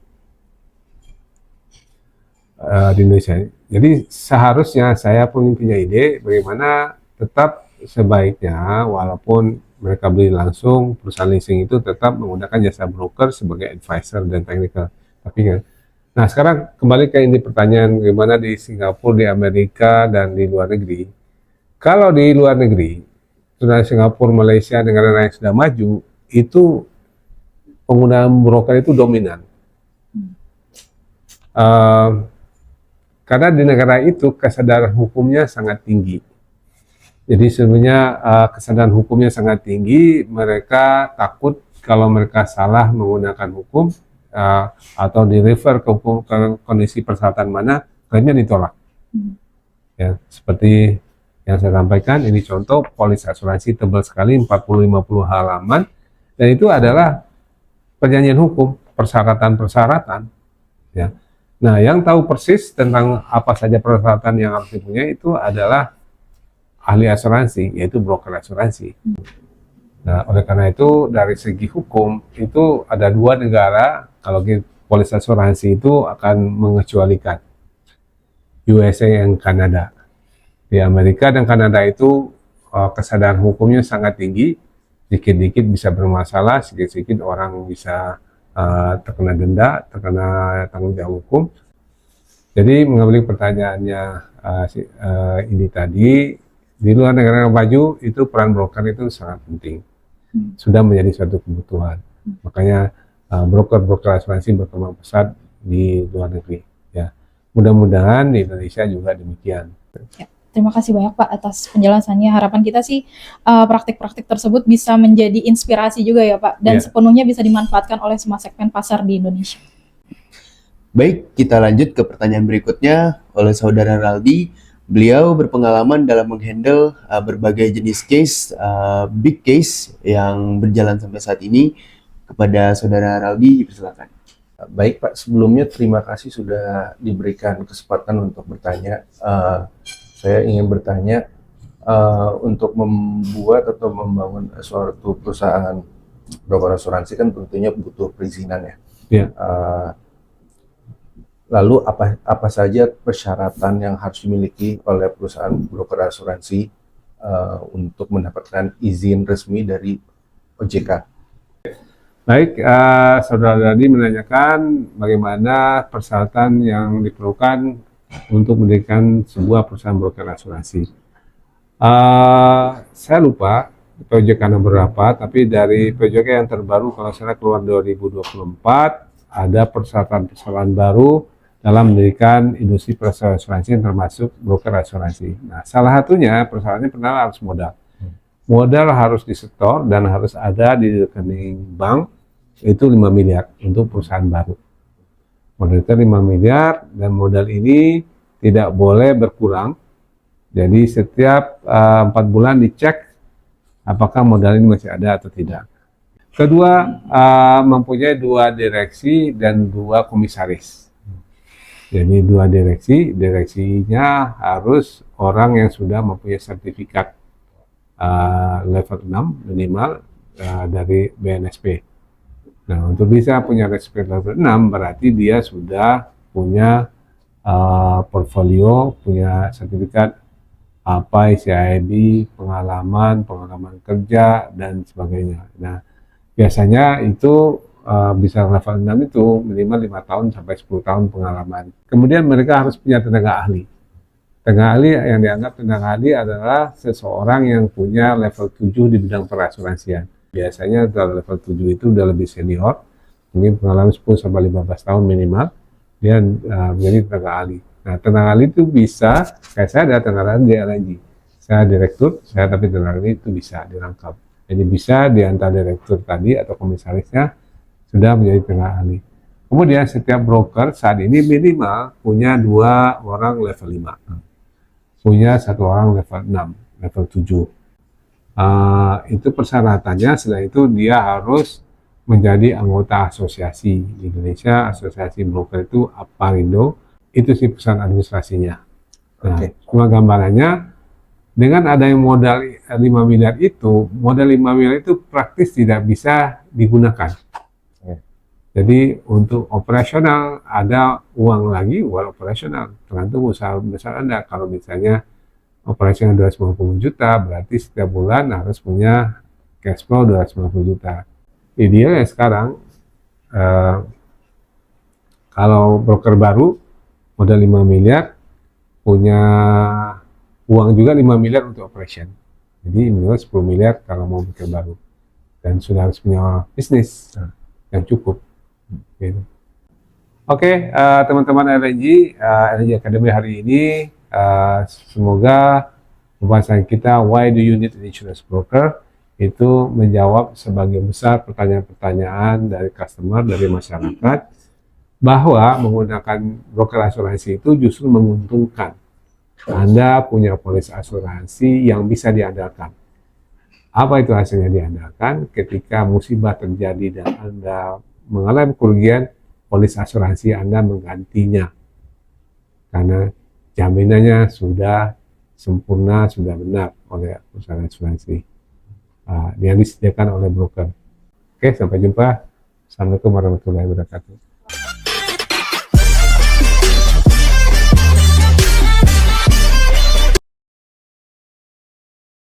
di Indonesia. Jadi seharusnya saya pun punya ide bagaimana tetap sebaiknya walaupun mereka beli langsung, perusahaan leasing itu tetap menggunakan jasa broker sebagai advisor dan technical. Tapi kan, nah sekarang kembali ke ini pertanyaan bagaimana di Singapura, di Amerika dan di luar negeri. Kalau di luar negeri, sudah Singapura, Malaysia, negara-negara yang sudah maju, itu penggunaan broker itu dominan. Karena di negara itu kesadaran hukumnya sangat tinggi. Jadi sebenarnya kesadaran hukumnya sangat tinggi, mereka takut kalau mereka salah menggunakan hukum atau di-refer ke kondisi persyaratan mana, klaimnya ditolak. Ya, seperti yang saya sampaikan, ini contoh polis asuransi tebal sekali, 40-50 halaman, dan itu adalah perjanjian hukum, persyaratan-persyaratan. Ya. Nah, yang tahu persis tentang apa saja persyaratan yang harus dipunyai itu adalah ahli asuransi, yaitu broker asuransi. Nah, oleh karena itu dari segi hukum itu ada dua negara kalau polis asuransi itu akan mengecualikan, USA dan Kanada. Di Amerika dan Kanada itu kesadaran hukumnya sangat tinggi, dikit-dikit bisa bermasalah, sedikit-sedikit orang bisa terkena denda, terkena tanggung jawab hukum. Jadi mengembali pertanyaannya ini tadi, di luar negara maju itu peran broker itu sangat penting, sudah menjadi suatu kebutuhan. Makanya broker-broker asuransi berkembang pesat di luar negeri. Ya, mudah-mudahan di Indonesia juga demikian. Ya. Terima kasih banyak Pak atas penjelasannya. Harapan kita sih praktik-praktik tersebut bisa menjadi inspirasi juga ya Pak, dan sepenuhnya bisa dimanfaatkan oleh semua segmen pasar di Indonesia. Baik, kita lanjut ke pertanyaan berikutnya oleh Saudara Raldi. Beliau berpengalaman dalam menghandle berbagai jenis case, big case yang berjalan sampai saat ini. Kepada Saudara Raldi, dipersilakan. Baik Pak, sebelumnya terima kasih sudah diberikan kesempatan untuk bertanya. Saya ingin bertanya, untuk membuat atau membangun suatu perusahaan broker asuransi kan tentunya butuh perizinan ya. Lalu apa saja persyaratan yang harus dimiliki oleh perusahaan broker asuransi untuk mendapatkan izin resmi dari OJK? Baik, Saudara Dadi menanyakan bagaimana persyaratan yang diperlukan untuk mendirikan sebuah perusahaan broker asuransi. Saya lupa POJK nomor berapa, tapi dari POJK yang terbaru kalau saya keluar 2024 ada persyaratan-persyaratan baru dalam mendirikan industri asuransi termasuk broker asuransi. Nah, salah satunya persyaratannya pertama harus modal. Modal harus disetor dan harus ada di rekening bank, itu 5 miliar untuk perusahaan baru. Modal itu 5 miliar dan modal ini tidak boleh berkurang. Jadi setiap 4 bulan dicek apakah modal ini masih ada atau tidak. Kedua, mempunyai 2 direksi dan 2 komisaris. Jadi 2 direksi, direksinya harus orang yang sudah mempunyai sertifikat level 6 minimal dari BNSP. Nah, untuk bisa punya sertifikat level 6 berarti dia sudah punya portfolio, punya sertifikat CIIB, pengalaman kerja, dan sebagainya. Nah, biasanya itu bisa level 6 itu minimal 5 tahun sampai 10 tahun pengalaman. Kemudian mereka harus punya tenaga ahli. Tenaga ahli yang dianggap tenaga ahli adalah seseorang yang punya level 7 di bidang perasuransian. Biasanya kalau level 7 itu udah lebih senior, mungkin pengalaman 10 sampai 15 tahun minimal, dia menjadi tenaga ahli. Nah, tenaga ahli itu bisa, kayak saya ada tenaga ahli di LNG. Saya direktur, tapi tenaga ahli itu bisa dirangkap. Jadi bisa di antara direktur tadi atau komisarisnya sudah menjadi tenaga ahli. Kemudian setiap broker saat ini minimal punya 2 orang level 5. Punya 1 orang level 6, level 7. Itu persyaratannya. Setelah itu dia harus menjadi anggota asosiasi di Indonesia. Asosiasi broker itu APARindo. Itu sih pesan administrasinya. Nah, cuma gambarannya dengan adanya modal 5 miliar itu, modal 5 miliar itu praktis tidak bisa digunakan. Jadi untuk operasional ada uang lagi, uang operasional tergantung usaha besar Anda. Kalau misalnya operasional 250 juta, berarti setiap bulan harus punya cash flow 250 juta. Idealnya sekarang kalau broker baru modal 5 miliar, punya uang juga 5 miliar untuk operation. Jadi minimal 10 miliar kalau mau broker baru. Dan sudah harus punya bisnis yang cukup. Gitu. Oke, teman-teman LNG Academy hari ini, semoga pembahasan kita Why do you need an insurance broker itu menjawab sebagian besar pertanyaan-pertanyaan dari customer, dari masyarakat, bahwa menggunakan broker asuransi itu justru menguntungkan. Anda punya polis asuransi yang bisa diandalkan. Apa itu hasilnya diandalkan? Ketika musibah terjadi dan Anda mengalami kerugian, polis asuransi Anda menggantinya. Karena jaminannya sudah sempurna, sudah benar oleh perusahaan asuransi yang disediakan oleh broker. Oke, sampai jumpa. Assalamualaikum warahmatullahi wabarakatuh.